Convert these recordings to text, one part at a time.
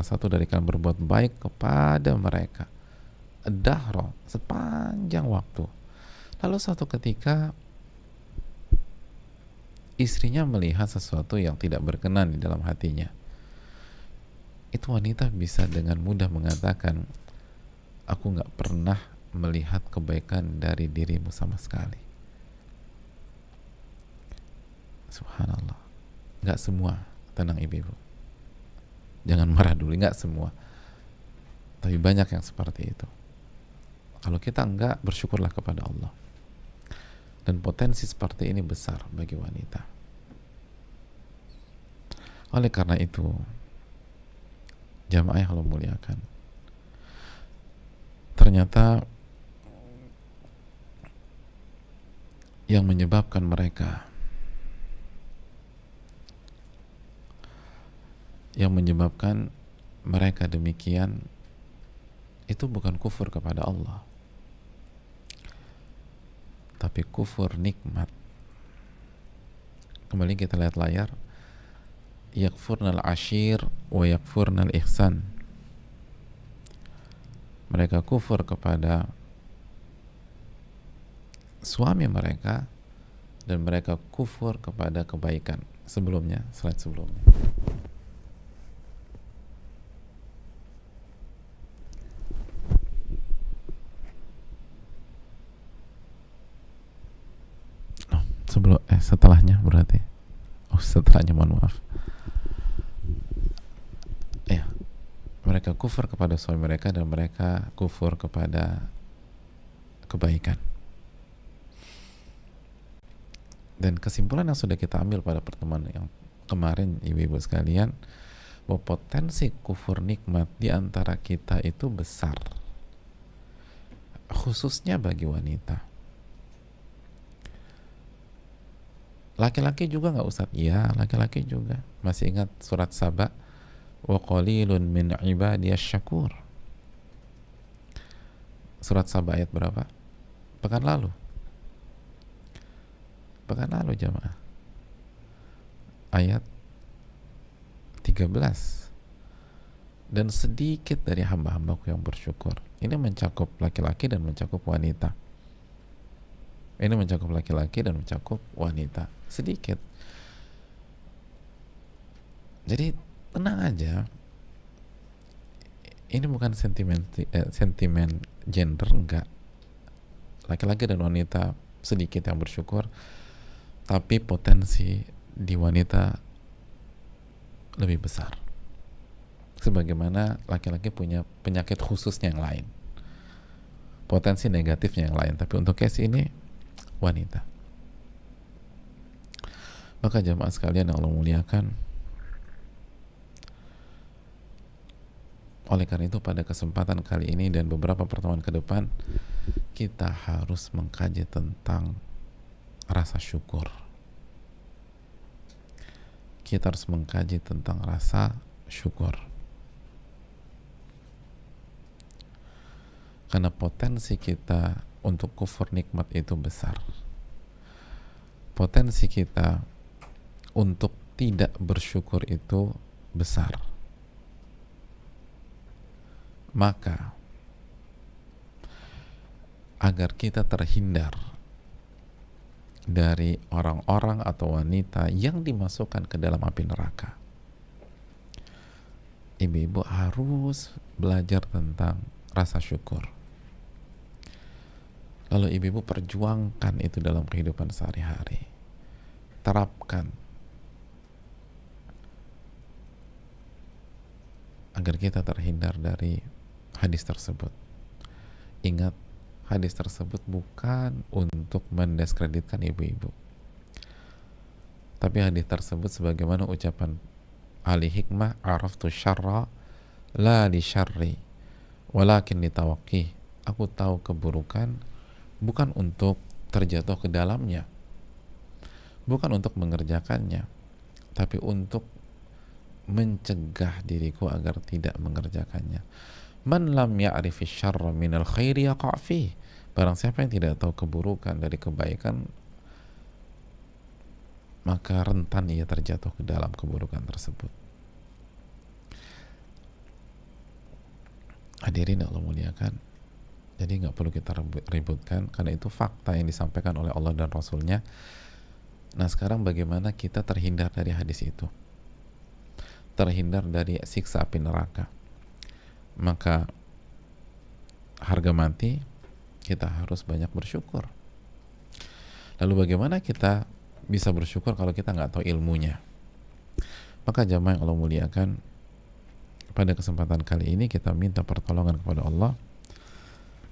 satu dari kalian berbuat baik kepada mereka dahro, sepanjang waktu. Lalu suatu ketika istrinya melihat sesuatu yang tidak berkenan di dalam hatinya, itu wanita bisa dengan mudah mengatakan, aku nggak pernah melihat kebaikan dari dirimu sama sekali. Subhanallah. Nggak semua, tenang ibu-ibu, jangan marah dulu, nggak semua, tapi banyak yang seperti itu. Kalau kita enggak, bersyukurlah kepada Allah. Dan potensi seperti ini besar bagi wanita. Oleh karena itu, jamaah yang Allah muliakan, ternyata yang menyebabkan mereka demikian itu bukan kufur kepada Allah, tapi kufur nikmat. Kembali kita lihat layar, yakfurnal ashir wa yakfurnal ihsan. Mereka kufur kepada suami mereka dan mereka kufur kepada kebaikan. Sebelumnya, slide sebelumnya. Setelahnya berarti. Setelahnya, mohon maaf. Ya, mereka kufur kepada suami mereka dan mereka kufur kepada kebaikan. Dan kesimpulan yang sudah kita ambil pada pertemuan yang kemarin, ibu-ibu sekalian, bahwa potensi kufur nikmat di antara kita itu besar, khususnya bagi wanita. Laki-laki juga nggak usah, iya laki-laki juga. Masih ingat surat Saba, wa qalilun min ibadiyas syakur. Surat Saba ayat berapa? Pekan lalu jamaah, ayat 13. Dan sedikit dari hamba-hambaku yang bersyukur. Ini mencakup laki-laki dan mencakup wanita. Ini mencakup laki-laki dan mencakup wanita. Sedikit. Jadi tenang aja. Ini bukan sentimen gender, enggak. Laki-laki dan wanita sedikit yang bersyukur, tapi potensi di wanita lebih besar. Sebagaimana laki-laki punya penyakit khususnya yang lain, potensi negatifnya yang lain, tapi untuk case ini wanita. Maka jamaah sekalian yang Allah muliakan, oleh karena itu pada kesempatan kali ini dan beberapa pertemuan ke depan, kita harus mengkaji tentang rasa syukur. Kita harus mengkaji tentang rasa syukur. Karena potensi kita untuk kufur nikmat itu besar. Potensi kita untuk tidak bersyukur itu besar. Maka agar kita terhindar dari orang-orang atau wanita yang dimasukkan ke dalam api neraka, ibu-ibu harus belajar tentang rasa syukur. Lalu ibu-ibu perjuangkan itu dalam kehidupan sehari-hari. Terapkan agar kita terhindar dari hadis tersebut. Ingat, hadis tersebut bukan untuk mendiskreditkan ibu-ibu, tapi hadis tersebut sebagaimana ucapan ahli hikmah, araftu syarra la li syarri walakin li tawaqqih. Aku tahu keburukan bukan untuk terjatuh ke dalamnya, bukan untuk mengerjakannya, tapi untuk mencegah diriku agar tidak mengerjakannya. Man lam ya'rifi syarra minal khairi yaqa' fih. Barang siapa yang tidak tahu keburukan dari kebaikan, maka rentan ia terjatuh ke dalam keburukan tersebut. Hadirin Allah muliakan, jadi nggak perlu kita ributkan karena itu fakta yang disampaikan oleh Allah dan Rasulnya. Nah sekarang bagaimana kita terhindar dari hadis itu, terhindar dari siksa api neraka? Maka harga mati kita harus banyak bersyukur. Lalu bagaimana kita bisa bersyukur kalau kita nggak tahu ilmunya? Maka jamaah yang Allah muliakan, pada kesempatan kali ini kita minta pertolongan kepada Allah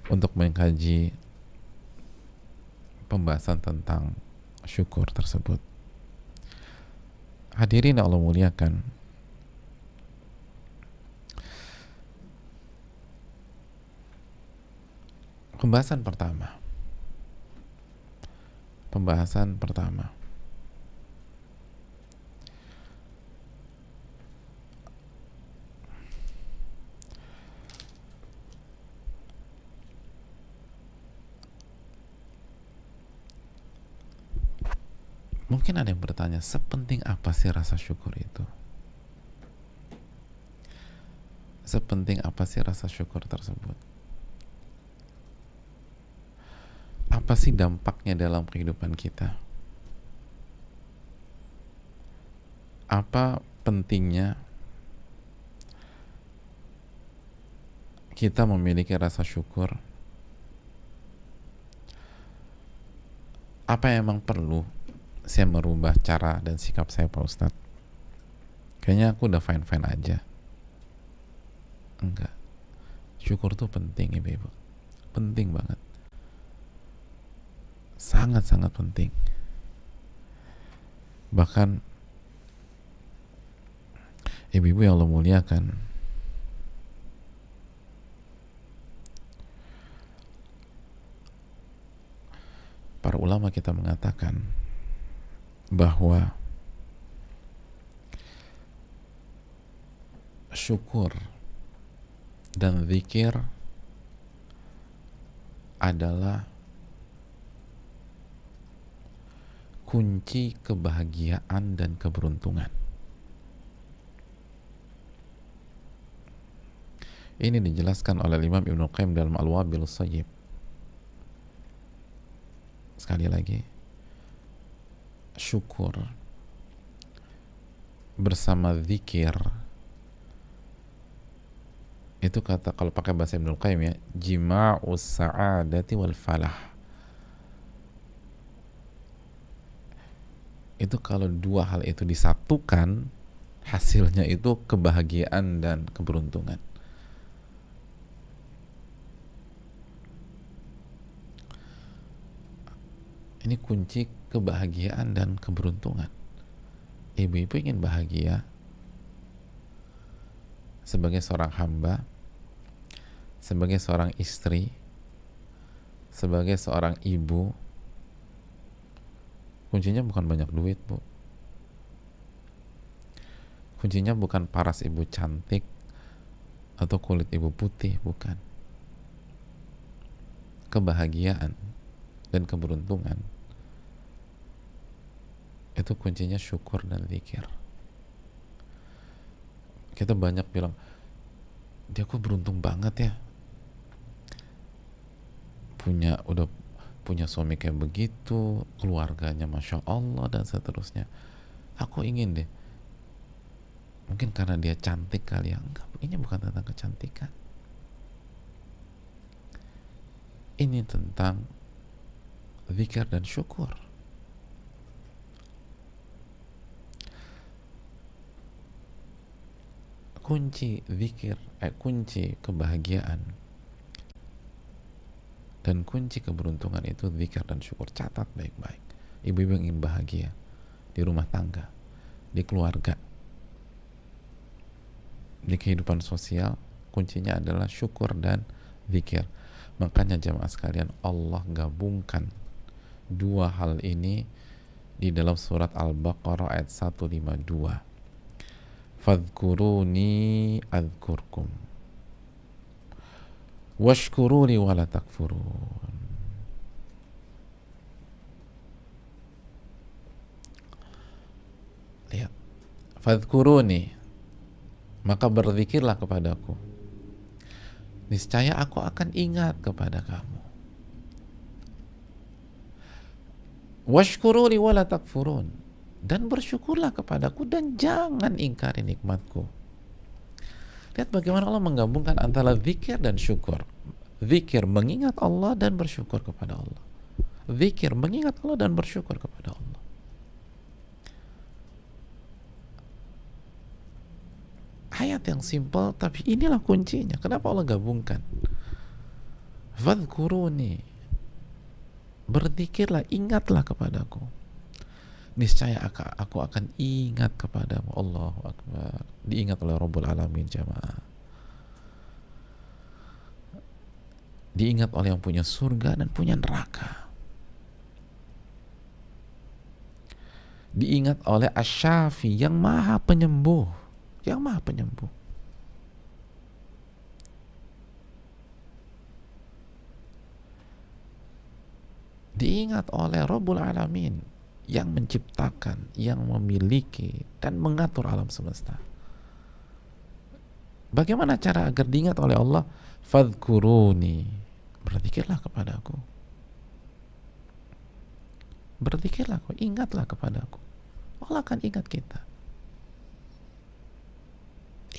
untuk mengkaji pembahasan tentang syukur tersebut. Hadirin yang Allah muliakan, pembahasan pertama mungkin ada yang bertanya, sepenting apa sih rasa syukur itu? Sepenting apa sih rasa syukur tersebut? Apa sih dampaknya dalam kehidupan kita? Apa pentingnya kita memiliki rasa syukur? Apa yang emang perlu saya merubah cara dan sikap saya, Pak Ustadz? Kayaknya aku udah fine-fine aja. Enggak. Syukur tuh penting, ibu-ibu. Penting banget. Sangat-sangat penting. Bahkan ibu-ibu yang Allah muliakan, para ulama kita mengatakan bahwa syukur dan zikir adalah kunci kebahagiaan dan keberuntungan. Ini dijelaskan oleh Imam Ibnu Qayyim dalam Al-Wabilus Shayyib. Sekali lagi, syukur bersama zikir itu, kata kalau pakai bahasa Ibnu Qayyim ya, jima'us sa'adati wal falah. Itu kalau dua hal itu disatukan, hasilnya itu kebahagiaan dan keberuntungan. Ini kunci kebahagiaan dan keberuntungan. Ibu-ibu ingin bahagia sebagai seorang hamba, sebagai seorang istri, sebagai seorang ibu. Kuncinya bukan banyak duit, Bu. Kuncinya bukan paras ibu cantik atau kulit ibu putih, bukan. Kebahagiaan dan keberuntungan itu kuncinya syukur dan zikir. Kita banyak bilang, dia kok beruntung banget ya, udah punya suami kayak begitu, keluarganya Masya Allah dan seterusnya. Aku ingin deh. Mungkin karena dia cantik kali ya. Enggak, ini bukan tentang kecantikan. Ini tentang zikir dan syukur. Kunci zikir, kunci kebahagiaan dan kunci keberuntungan itu zikir dan syukur. Catat baik-baik. Ibu-ibu yang ingin bahagia di rumah tangga, di keluarga, di kehidupan sosial, kuncinya adalah syukur dan zikir. Makanya jamaah sekalian, Allah gabungkan dua hal ini di dalam surat Al-Baqarah ayat 152. Fadhkuruni adzkurkum washkuruni wala takfurun. Lihat, fadhkuruni, maka berzikirlah kepadaku, niscaya aku akan ingat kepada kamu. Washkuruli wala takfurun, dan bersyukurlah kepadaku dan jangan ingkari nikmatku. Lihat bagaimana Allah menggabungkan antara zikir dan syukur. Zikir mengingat Allah dan bersyukur kepada Allah. Zikir mengingat Allah dan bersyukur kepada Allah. Ayat yang simpel, tapi inilah kuncinya. Kenapa Allah gabungkan? Fadhkuruni, berzikirlah, ingatlah kepadaku. Niscaya aku akan ingat kepadamu. Allahu Akbar. Diingat oleh Rabbul Alamin, jamaah. Diingat oleh yang punya surga dan punya neraka. Diingat oleh Asy-Syafi yang maha penyembuh. Yang maha penyembuh. Diingat oleh Rabbul Alamin yang menciptakan, yang memiliki dan mengatur alam semesta. Bagaimana cara agar diingat oleh Allah? Fadhkuruni, berzikirlah kepadaku. Berzikirlah, ingatlah kepadaku. Allah akan ingat kita.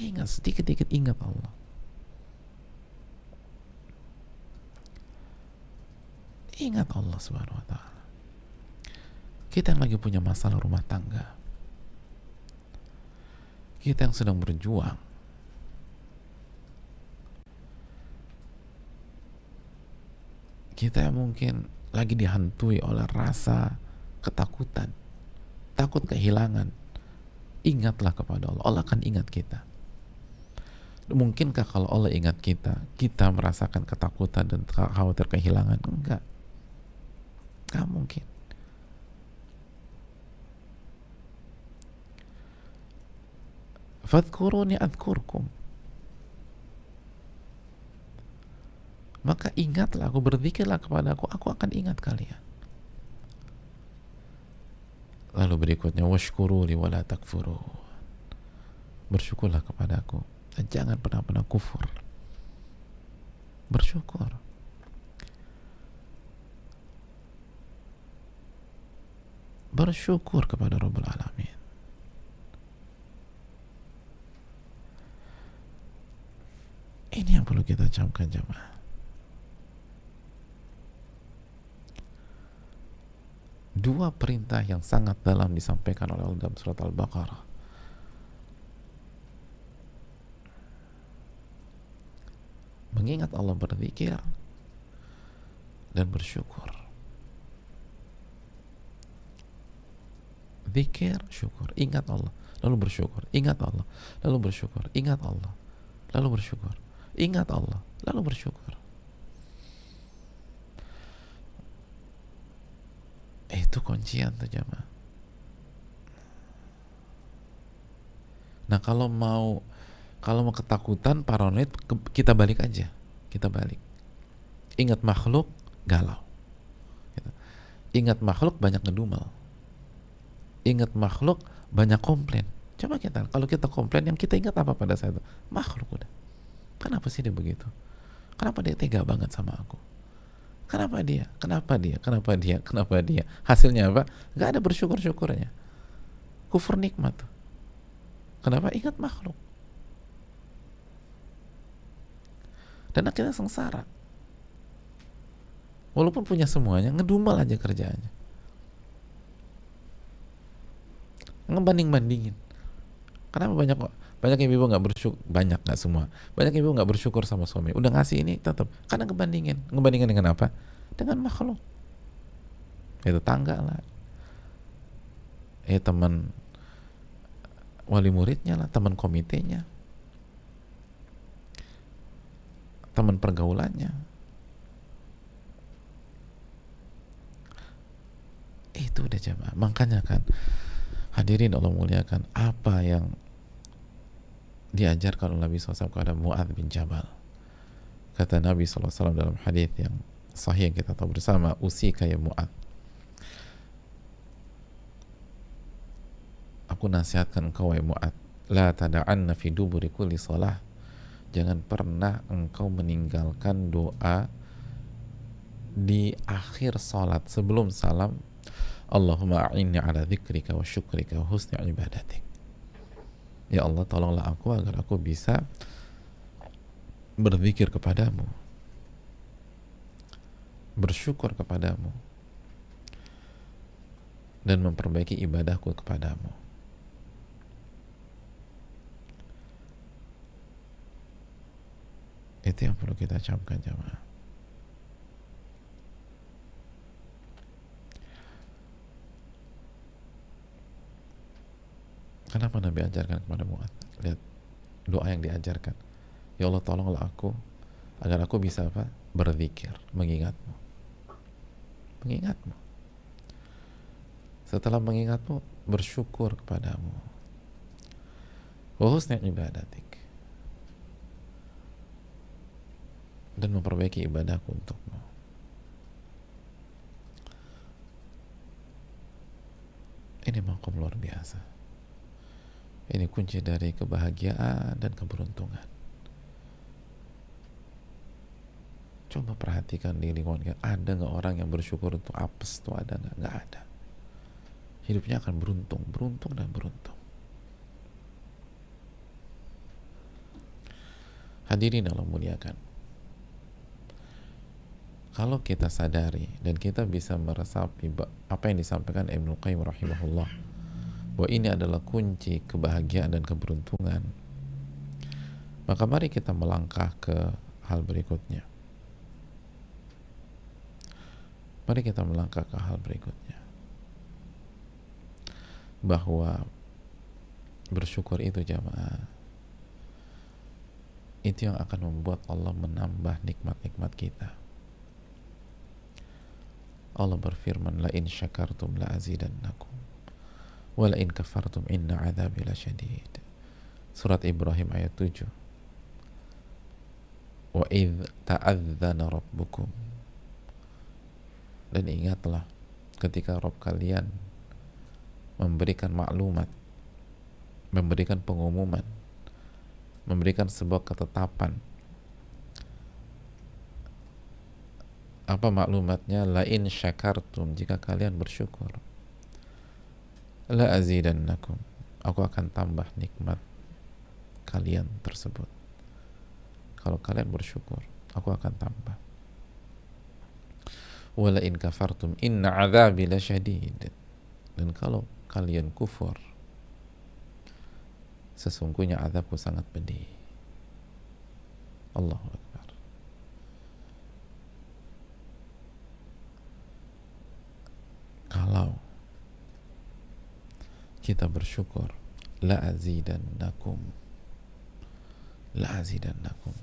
Ingat, sedikit-sedikit ingat Allah. Ingat Allah Subhanahu wa ta'ala. Kita yang lagi punya masalah rumah tangga, kita yang sedang berjuang, kita yang mungkin lagi dihantui oleh rasa ketakutan, takut kehilangan, ingatlah kepada Allah. Allah akan ingat kita. Mungkinkah kalau Allah ingat kita, kita merasakan ketakutan dan khawatir kehilangan? Enggak. Enggak mungkin. Fadhkuruni adhkurkum. Maka ingatlah aku, berzikirlah kepada aku akan ingat kalian. Lalu berikutnya, washkuruli wala takfurun. Bersyukurlah kepadaku dan jangan pernah kufur. Bersyukur. Bersyukur kepada Rabbul Alamin. Ini yang perlu kita camkan, jemaah. Dua perintah yang sangat dalam disampaikan oleh Allah dalam surat Al-Baqarah. Mengingat Allah, berzikir dan bersyukur. Zikir, syukur, ingat Allah, lalu bersyukur, ingat Allah, lalu bersyukur, ingat Allah, lalu bersyukur, ingat Allah, lalu bersyukur. Itu kuncian tuh, jamaah. Nah, kalau mau ketakutan, paranoid, kita balik aja. Kita balik. Ingat makhluk, galau. Ingat makhluk, banyak ngedumel. Ingat makhluk, banyak komplain. Coba kalau kita komplain, yang kita ingat apa pada saat itu? Makhluk udah. Kenapa sih dia begitu? Kenapa dia tega banget sama aku? Kenapa dia? Kenapa dia? Kenapa dia? Kenapa dia? Hasilnya apa? Gak ada bersyukur-syukurnya. Kufur nikmat. Kenapa? Ingat makhluk. Dan akhirnya sengsara. Walaupun punya semuanya, ngedumel aja kerjaannya. Ngebanding-bandingin. Kenapa banyak ibu nggak bersyukur? Banyak, nggak semua. Banyak ibu nggak bersyukur sama suami. Udah ngasih ini tetap karena ngebandingin dengan apa? Dengan makhluk. Itu tangga lah, teman wali muridnya lah, teman komitenya, teman pergaulannya. Itu udah jamaah. Makanya kan, hadirin Allah muliakan, apa yang diajarkan oleh Nabi SAW kepada Mu'adz bin Jabal. Kata Nabi SAW dalam hadis yang sahih yang kita tahu bersama, usika ya Mu'adz, aku nasihatkan engkau wahai Mu'adz, la tada'anna fi duburi kulli salah jangan pernah engkau meninggalkan doa di akhir salat sebelum salam, Allahumma a'inni ala dzikrika wa syukrika wa husni ibadatik. Ya Allah, tolonglah aku agar aku bisa berzikir kepadamu, bersyukur kepadamu, dan memperbaiki ibadahku kepadamu. Itu yang perlu kita camkan, jamaah. Kenapa Nabi ajarkan kepada Mu'adz? Lihat doa yang diajarkan. Ya Allah, tolonglah aku agar aku bisa apa? Berzikir, mengingatmu. Mengingatmu. Setelah mengingatmu, bersyukur kepadamu. Wa husni ibadatik. Dan memperbaiki ibadahku untukmu. Ini maqam luar biasa. Ini kunci dari kebahagiaan dan keberuntungan. Coba perhatikan di lingkungan kita, ada nggak orang yang bersyukur untuk apes tuh, ada nggak? Nggak ada. Hidupnya akan beruntung, beruntung dan beruntung. Hadirin Allah muliakan. Kalau kita sadari dan kita bisa meresapi apa yang disampaikan Ibnu Qayyim rahimahullah, bahwa ini adalah kunci kebahagiaan dan keberuntungan, maka mari kita melangkah ke hal berikutnya. Mari kita melangkah ke hal berikutnya, bahwa bersyukur itu, jamaah, itu yang akan membuat Allah menambah nikmat-nikmat kita. Allah berfirman, la in syakartum la azidannakum wa la in kafartum inna adzabi lasyadid. Surat Ibrahim ayat 7. Wa idz ta'adzana rabbukum. Dan ingatlah ketika Rabb kalian memberikan maklumat, memberikan pengumuman, memberikan sebuah ketetapan. Apa maklumatnya? La in syakartum, jika kalian bersyukur, la azidannakum, aku akan tambah nikmat kalian tersebut. Kalau kalian bersyukur, aku akan tambah. Wa la in kafartum inna adzabi lasyadid. Dan kalau kalian kufur, sesungguhnya azabku sangat pedih. Allahu Akbar. Kalau kita bersyukur, la azidannakum, la azidannakum.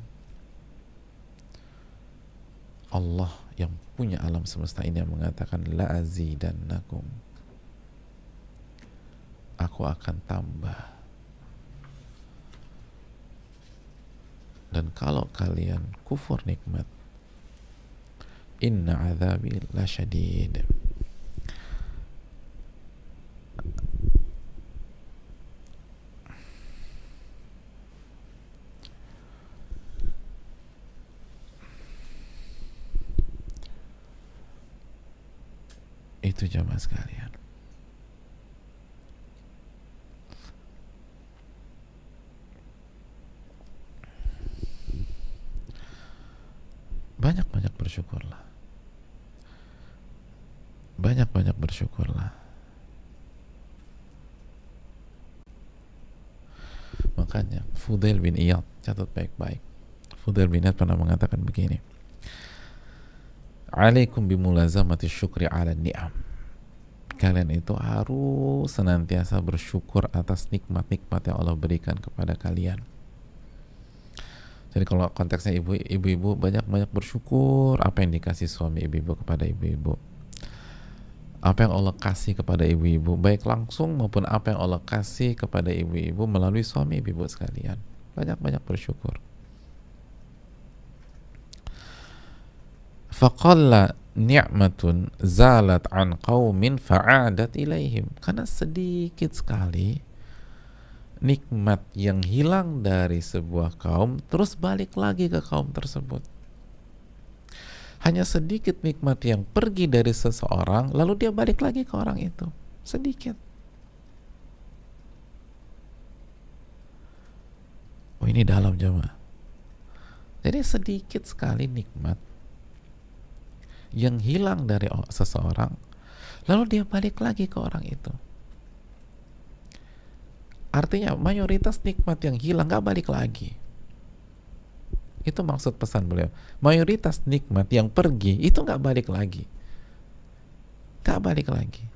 Allah yang punya alam semesta ini yang mengatakan la azidannakum, aku akan tambah. Dan kalau kalian kufur nikmat, inna azabi lasyadid, itu jamaah sekalian. Banyak-banyak bersyukurlah. Banyak-banyak bersyukurlah. Makanya Fudail bin Iyad, catat baik-baik. Fudail bin Iyad pernah mengatakan begini, alaikum bimulazamati syukri ala ni'am. Kalian itu harus senantiasa bersyukur atas nikmat-nikmat yang Allah berikan kepada kalian. Jadi kalau konteksnya ibu-ibu, banyak-banyak bersyukur apa yang dikasih suami ibu-ibu kepada ibu-ibu, apa yang Allah kasih kepada ibu-ibu, baik langsung maupun apa yang Allah kasih kepada ibu-ibu melalui suami ibu-ibu sekalian. Banyak-banyak bersyukur. Faqalla ni'matun zalat an qaumin fa'adat ilaihim. Karena sedikit sekali nikmat yang hilang dari sebuah kaum terus balik lagi ke kaum tersebut. Hanya sedikit nikmat yang pergi dari seseorang lalu dia balik lagi ke orang itu. Sedikit. Oh, ini dalam jemaah. Jadi sedikit sekali nikmat yang hilang dari seseorang lalu dia balik lagi ke orang itu. Artinya mayoritas nikmat yang hilang gak balik lagi. Itu maksud pesan beliau. Mayoritas nikmat yang pergi itu gak balik lagi. Gak balik lagi.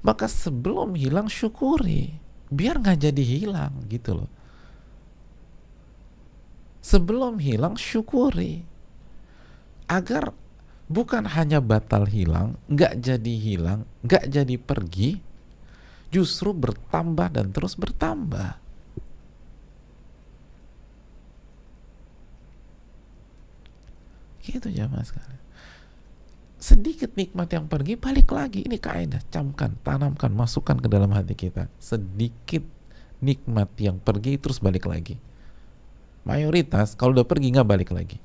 Maka sebelum hilang syukuri, biar gak jadi hilang gitu loh. Sebelum hilang syukuri, agar bukan hanya batal hilang, gak jadi hilang, gak jadi pergi, justru bertambah dan terus bertambah. Gitu jamaah sekalian. Sedikit nikmat yang pergi balik lagi. Ini kaidah, camkan, tanamkan, masukkan ke dalam hati kita. Sedikit nikmat yang pergi terus balik lagi. Mayoritas kalau udah pergi nggak balik lagi.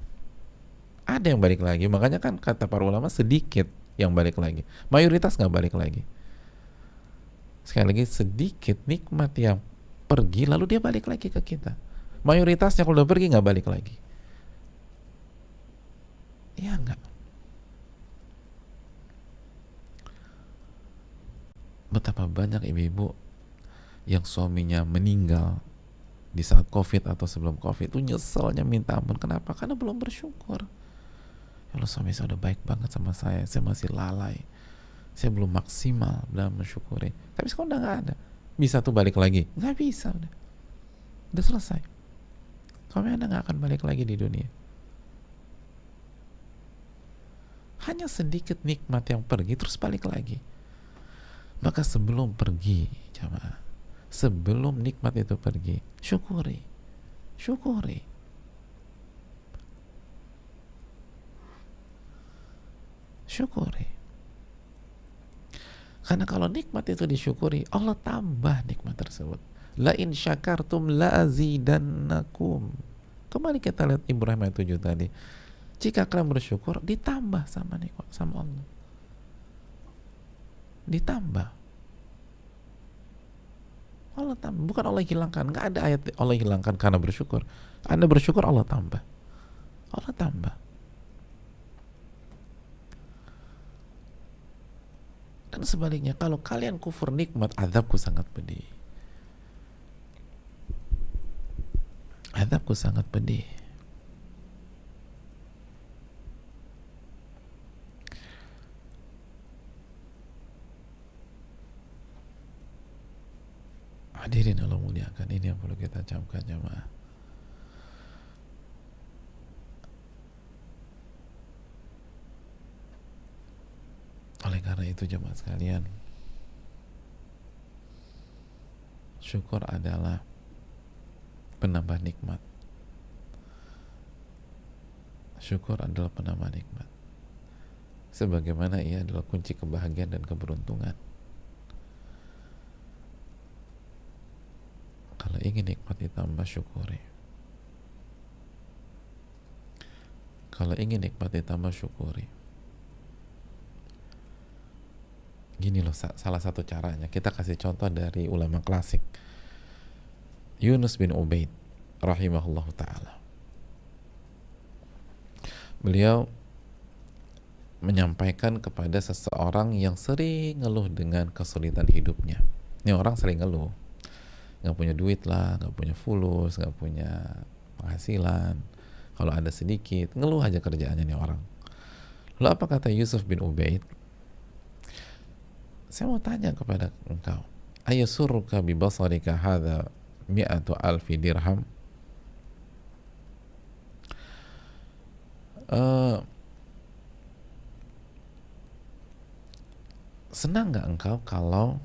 Ada yang balik lagi, makanya kan kata para ulama sedikit yang balik lagi. Mayoritas nggak balik lagi. Sekali lagi, sedikit nikmat yang pergi lalu dia balik lagi ke kita. Mayoritasnya kalau udah pergi nggak balik lagi. Ya enggak. Betapa banyak ibu-ibu yang suaminya meninggal di saat COVID atau sebelum COVID itu nyeselnya minta ampun. Kenapa? Karena belum bersyukur. Kalau suami saya udah baik banget sama saya masih lalai, saya belum maksimal dalam mensyukuri. Tapi sekarang udah nggak ada. Bisa tuh balik lagi? Nggak bisa, udah selesai. Suami Anda nggak akan balik lagi di dunia. Hanya sedikit nikmat yang pergi terus balik lagi. Maka sebelum pergi, jamaah, sebelum nikmat itu pergi, syukuri. Karena kalau nikmat itu disyukuri, Allah tambah nikmat tersebut. La in syakartum la azidannakum. Kembali kita lihat Ibrahim ayat 7 tadi. Jika kalian bersyukur, ditambah sama nikmat sama Allah. Ditambah. Allah tambah, bukan Allah hilangkan. Nggak ada ayat Allah hilangkan karena bersyukur. Anda bersyukur, Allah tambah. Allah tambah. Dan sebaliknya, kalau kalian kufur nikmat, azabku sangat pedih. Azabku sangat pedih. Hadirin Allah muliakan, ini yang perlu kita camkan jemaah. Oleh karena itu jemaah sekalian, syukur adalah penambah nikmat. Syukur adalah penambah nikmat. Sebagaimana ia adalah kunci kebahagiaan dan keberuntungan. Kalau ingin nikmat ditambah, syukuri. Kalau ingin nikmat ditambah, syukuri. Gini loh salah satu caranya. Kita kasih contoh dari ulama klasik, Yunus bin Ubaid rahimahullah ta'ala. Beliau menyampaikan kepada seseorang yang sering ngeluh dengan kesulitan hidupnya. Ini orang sering ngeluh, nggak punya duit lah, nggak punya fulus, nggak punya penghasilan, kalau ada sedikit, ngeluh aja kerjaannya nih orang. Lalu apa kata Yusuf bin Ubaid? Saya mau tanya kepada engkau, ayasurruka bi basarika hadha 100,000 dirham? Senang nggak engkau kalau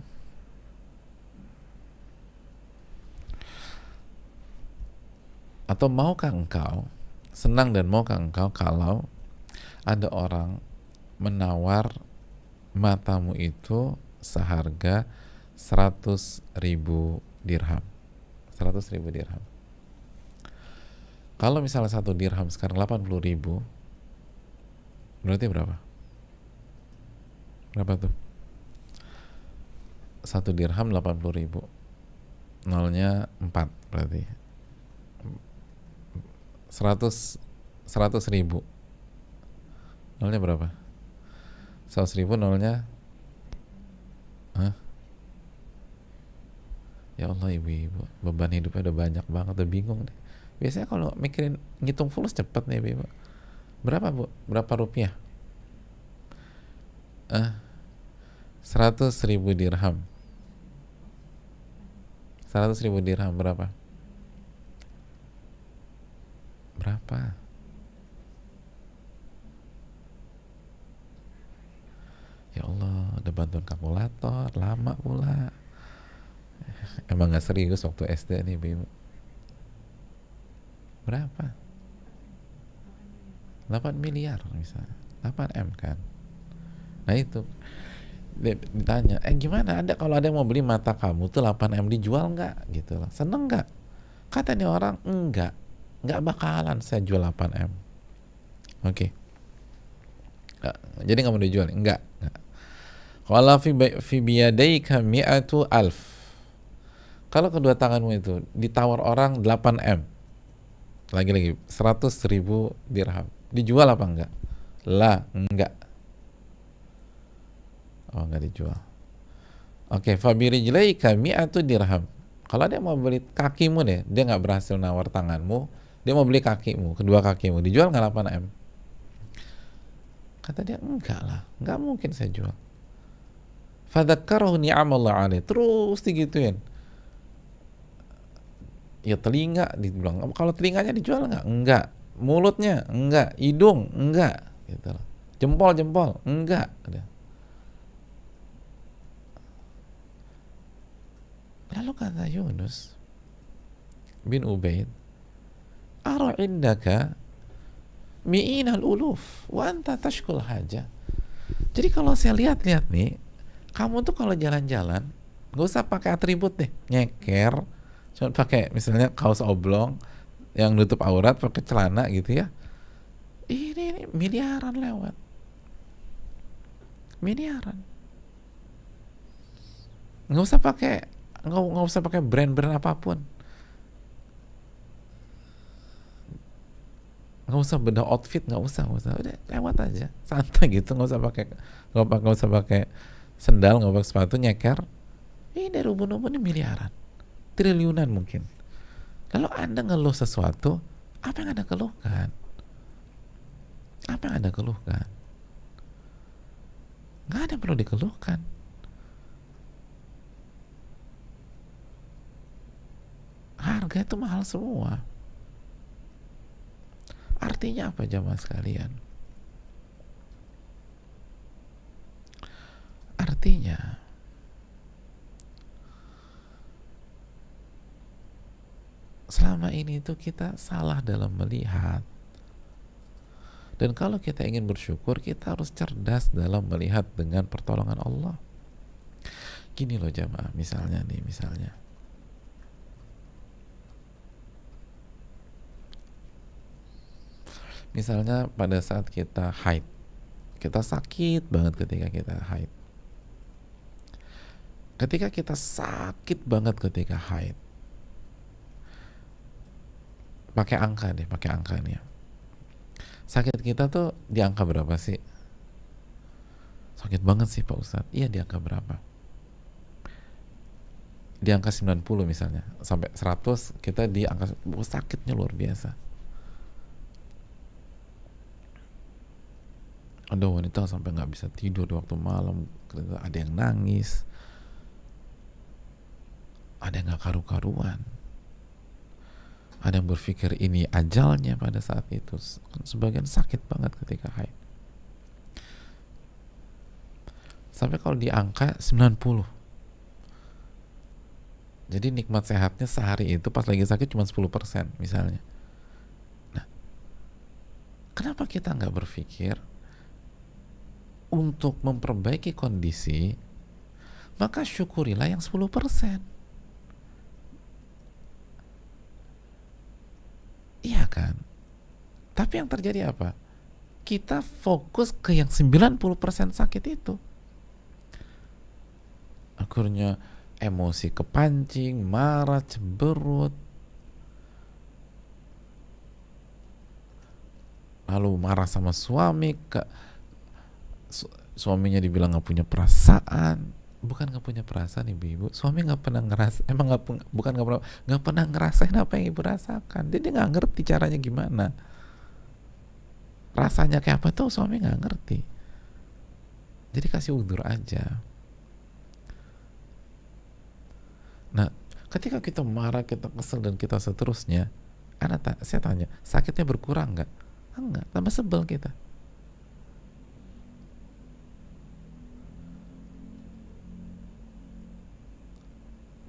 atau maukah engkau, senang dan maukah engkau kalau ada orang menawar matamu itu seharga 100.000 dirham. 100.000 dirham. Kalau misalnya 1 dirham sekarang 80.000, berarti berapa? Berapa tuh? 1 dirham 80.000. Nolnya 4 berarti 100.000. Nolnya berapa? 100.000 nolnya, hah? Ya Allah ibu-ibu, beban hidupnya udah banyak banget, udah bingung deh. Biasanya kalau mikirin ngitung fulus cepet nih ibu. Berapa bu? Berapa rupiah? 100.000 dirham. 100.000 dirham berapa? Berapa? Ya Allah, ada bantuan kalkulator, lama pula. Emang gak serius waktu SD nih ibu. Berapa? 8 miliar misalnya. 8 M kan. Nah itu ditanya, gimana, ada kalau ada yang mau beli mata kamu tuh 8 M dijual nggak gitu loh, seneng nggak? Kata nih orang, nggak bakalan saya jual 8 M. Oke. Jadi nggak mau dijual? Nggak. Qala fi biyadaika mi'atu alf. Kalau kedua tanganmu itu ditawar orang 8 M, lagi-lagi 100.000 dirham, dijual apa enggak? Lah, enggak. Oh, enggak dijual. Oke, fabirijlaika mi'atu dirham. Kalau dia mau beli kakimu deh, dia nggak berhasil nawar tanganmu, dia mau beli kakimu, kedua kakimu, dijual nggak 8 M? Kata dia, enggak lah, nggak mungkin saya jual. Fadzakarahu ni'amallah alaih, terus digituin. Ya telinga, dibilang, kalau telinganya dijual nggak? Enggak. Mulutnya? Enggak. Hidung? Enggak. Gitu. Jempol, enggak. Lalu kata Yunus bin Ubaid, ara indaka mi'inal uluf wa anta tashkul haja. Jadi kalau saya lihat-lihat nih, kamu tuh kalau jalan-jalan gak usah pakai atribut deh, nyeker, cuma pakai misalnya kaos oblong yang nutup aurat, pakai celana gitu ya. Ini miliaran lewat, miliaran. Nggak usah pakai brand-brand apapun, nggak usah beda outfit, nggak usah, udah lewat aja, santai gitu, nggak usah pakai sendal, nggak pakai sepatu, nyeker. Ini dari ubun-ubun ini miliaran, triliunan mungkin. Lalu Anda ngeluh sesuatu, apa yang Anda keluhkan? Apa yang Anda keluhkan? Nggak ada yang perlu dikeluhkan. Harga itu mahal semua. Artinya apa jamaah sekalian? Artinya selama ini itu kita salah dalam melihat. Dan kalau kita ingin bersyukur, kita harus cerdas dalam melihat dengan pertolongan Allah. Gini loh jamaah, misalnya pada saat kita haid, kita sakit banget ketika kita haid. Ketika kita sakit banget ketika haid, pakai angka nih. Sakit kita tuh di angka berapa sih? Sakit banget sih Pak Ustadz. Iya, di angka berapa? Di angka 90 misalnya. Sampai 100 kita di angka, sakitnya luar biasa. Ada wanita sampai nggak bisa tidur di waktu malam, ada yang nangis, ada yang nggak karu-karuan, ada yang berpikir ini ajalnya pada saat itu. Sebagian sakit banget ketika haid. Sampai kalau di angka 90. Jadi nikmat sehatnya sehari itu pas lagi sakit cuma 10% misalnya. Nah, kenapa kita nggak berpikir untuk memperbaiki kondisi maka syukurilah yang 10%. Iya kan? Tapi yang terjadi apa? Kita fokus ke yang 90% sakit itu. Akhirnya emosi kepancing, marah, cemberut, lalu marah sama suami, suaminya dibilang nggak punya perasaan. Bukan nggak punya perasaan ibu-ibu, suami nggak pernah ngeras, emang bukan nggak pernah ngerasain apa yang ibu rasakan. Dia nggak ngerti caranya gimana, rasanya kayak apa tuh suami nggak ngerti. Jadi kasih udur aja. Nah, ketika kita marah, kita kesel dan kita seterusnya, saya tanya, sakitnya berkurang nggak? Enggak, tambah sebel kita.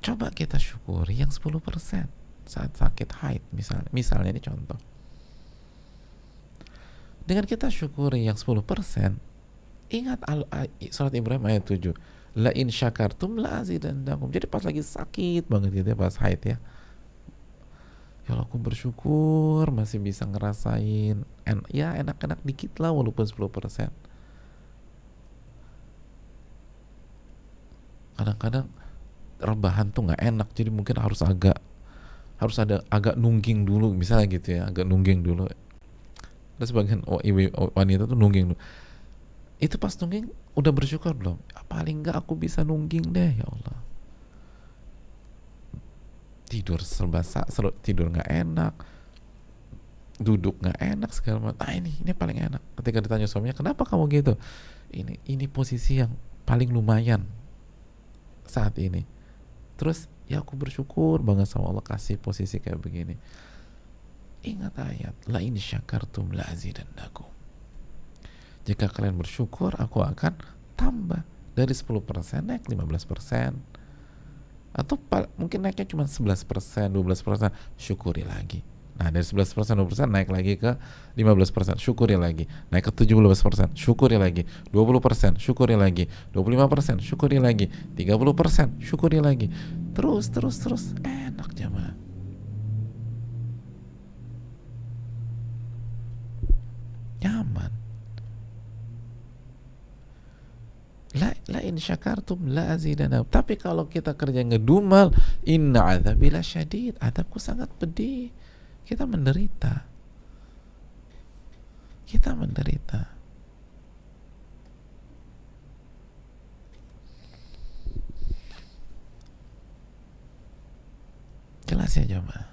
Coba kita syukuri yang 10% saat sakit haid misalnya ini contoh. Dengan kita syukuri yang 10%, ingat surat Ibrahim ayat 7, la in syakartum la azidannakum. Jadi pas lagi sakit banget gitu ya, pas haid ya, ya aku bersyukur masih bisa ngerasain ya enak-enak dikit lah walaupun 10%. Kadang-kadang rebahan tuh nggak enak, jadi mungkin harus ada agak nungging dulu misalnya gitu ya, agak nungging dulu. Ada sebagian wanita tuh nungging dulu. Itu pas nungging udah bersyukur belum? Paling nggak aku bisa nungging deh, ya Allah. Tidur tidur nggak enak, duduk nggak enak segala macam. Ini paling enak. Ketika ditanya suaminya, kenapa kamu gitu? Ini posisi yang paling lumayan saat ini. Terus ya aku bersyukur banget sama Allah kasih posisi kayak begini. Ingat ayat, la in syakartum la azidannakum. Jika kalian bersyukur, aku akan tambah dari 10% naik 15%. Atau mungkin naiknya cuma 11%, 12%, syukuri lagi. Nah, dari 11%, 12% naik lagi ke 15%, syukuri lagi. Naik ke 17%, syukuri lagi. 20%, syukuri lagi. 25%, syukuri lagi. 30%, syukuri lagi. Terus. Enak jamaah. Nyaman. La in syakartum la azidanakum. Tapi kalau kita kerja ngedumel, inna adzabi lasyadid. Adabku sangat pedih. Kita menderita. Jelas ya jemaah.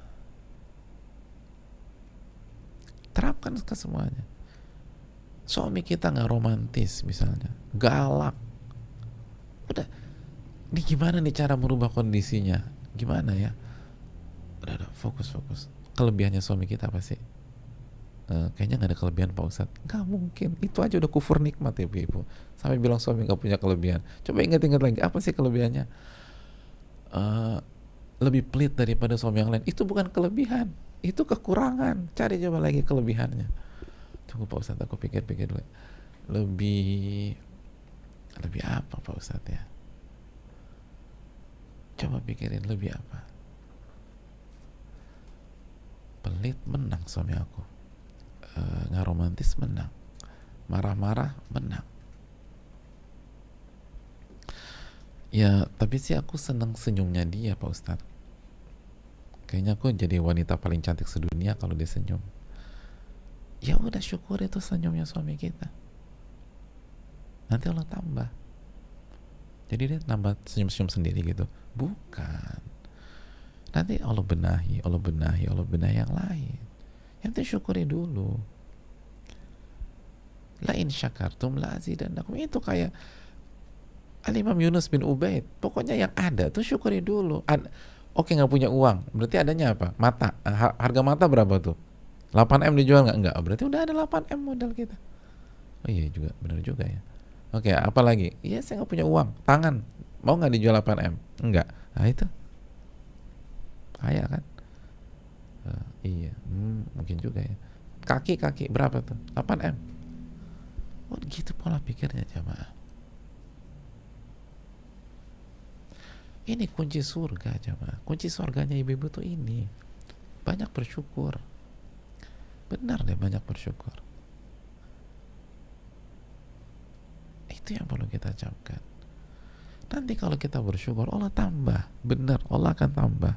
Terapkan ke semuanya. Suami kita nggak romantis misalnya, galak. Udah, ini gimana nih cara merubah kondisinya? Gimana ya? Udah, fokus. Kelebihannya suami kita apa sih? Kayaknya nggak ada kelebihan Pak Ustadz. Nggak mungkin, itu aja udah kufur nikmat ya ibu. Sampai bilang suami nggak punya kelebihan. Coba ingat-ingat lagi, apa sih kelebihannya? Lebih pelit daripada suami yang lain. Itu bukan kelebihan, itu kekurangan. Cari coba lagi kelebihannya. Tunggu Pak Ustadz, aku pikir-pikir dulu. Lebih apa Pak Ustadz ya? Coba pikirin lebih apa? Pelit menang suami aku. Nggak romantis menang. Marah-marah menang. Ya, tapi sih aku seneng senyumnya dia Pak Ustadz. Kayaknya aku jadi wanita paling cantik sedunia kalau dia senyum. Ya udah, syukur itu senyumnya suami kita. Nanti Allah tambah. Jadi dia nambah senyum-senyum sendiri gitu. Bukan. Nanti Allah benahi yang lain. Yang itu syukuri dulu. La in syakartum la azidannakum. Itu kayak Al-Imam Yunus bin Ubaid. Pokoknya yang ada tuh syukuri dulu. Oke, nggak punya uang. Berarti adanya apa? Mata. Harga mata berapa tuh? 8M dijual nggak? Enggak. Berarti udah ada 8M modal kita. Oh iya juga, benar juga ya. Oke, apa lagi? Iya, saya nggak punya uang. Tangan. Mau nggak dijual 8M? Enggak. Nah itu. Kaya kan? Iya, mungkin juga ya. Kaki berapa tuh? 8M. Oh gitu pola pikirnya jamaah. Ini kunci surga, jemaah. Kunci surganya ibu-ibu tuh ini. Banyak bersyukur. Benar deh, banyak bersyukur. Itu yang perlu kita camkan. Nanti kalau kita bersyukur, Allah tambah. Benar, Allah akan tambah.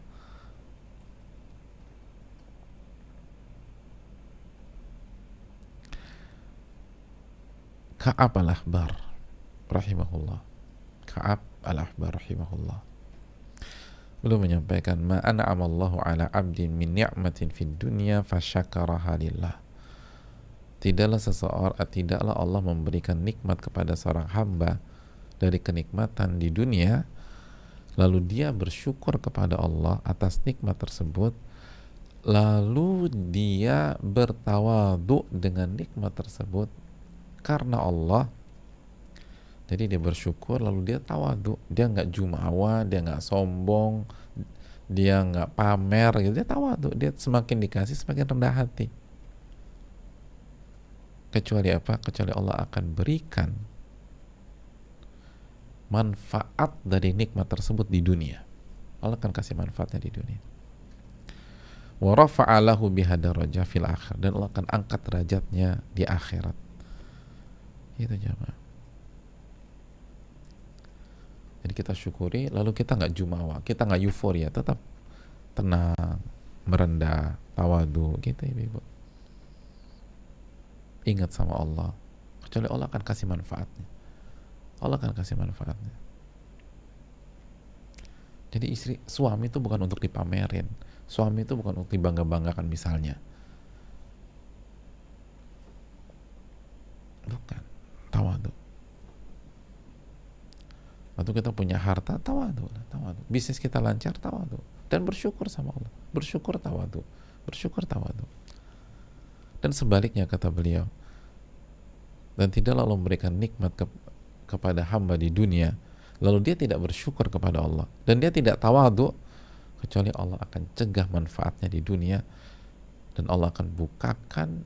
Ka'ab al-Ahbar rahimahullah. Ka'ab al-Ahbar rahimahullah. Beliau menyampaikan, ma an'amallahu ala abdin min ni'matin fid dunya fasyakaraha lillah. Tidaklah Allah memberikan nikmat kepada seorang hamba dari kenikmatan di dunia, lalu dia bersyukur kepada Allah atas nikmat tersebut, lalu dia bertawadhu dengan nikmat tersebut karena Allah. Jadi dia bersyukur lalu dia tawadhu, dia nggak jumawa, dia nggak sombong, dia nggak pamer gitu, dia tawadhu, dia semakin dikasih semakin rendah hati. Kecuali apa? Kecuali Allah akan berikan manfaat dari nikmat tersebut di dunia. Allah akan kasih manfaatnya di dunia. Wa rafa'a lahu biha darajah fil akhir, dan Allah akan angkat derajatnya di akhirat. Itu jemaah. Jadi kita syukuri, lalu kita nggak jumawa, kita nggak euforia, tetap tenang, merendah, tawadhu, gitu ibu-ibu. Ingat sama Allah, kecuali Allah akan kasih manfaatnya. Allah akan kasih manfaatnya. Jadi suami itu bukan untuk dipamerin, suami itu bukan untuk dibangga-banggakan misalnya. Bukan, tawadhu. Atau kita punya harta, tawadhu. Bisnis kita lancar, tawadhu. Dan bersyukur sama Allah. Bersyukur tawadhu. Bersyukur tawadhu. Dan sebaliknya kata beliau, dan tidaklah Allah memberikan nikmat kepada hamba di dunia, lalu dia tidak bersyukur kepada Allah, dan dia tidak tawadhu, kecuali Allah akan cegah manfaatnya di dunia, dan Allah akan bukakan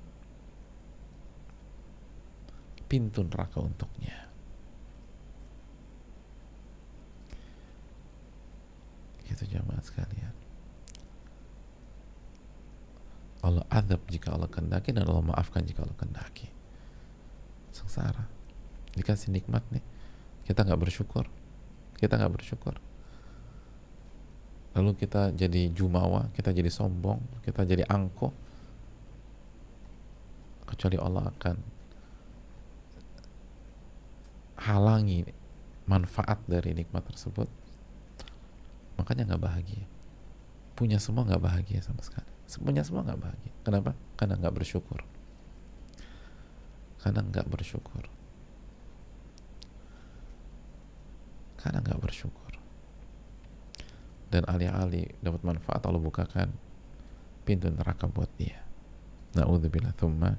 pintu neraka untuknya. Gitu jamaah sekalian. Allah azab jika Allah kehendaki, dan Allah maafkan jika Allah kehendaki. Sengsara. Dikasih nikmat nih, kita nggak bersyukur. Lalu kita jadi jumawa, kita jadi sombong, kita jadi angkuh. Kecuali Allah akan halangi manfaat dari nikmat tersebut. Makanya nggak bahagia. Punya semua nggak bahagia sama sekali. Punya semua nggak bahagia. Kenapa? Karena nggak bersyukur. Dan alih-alih dapat manfaat, Allah bukakan pintu neraka buat dia. Na'udzubillah, thumma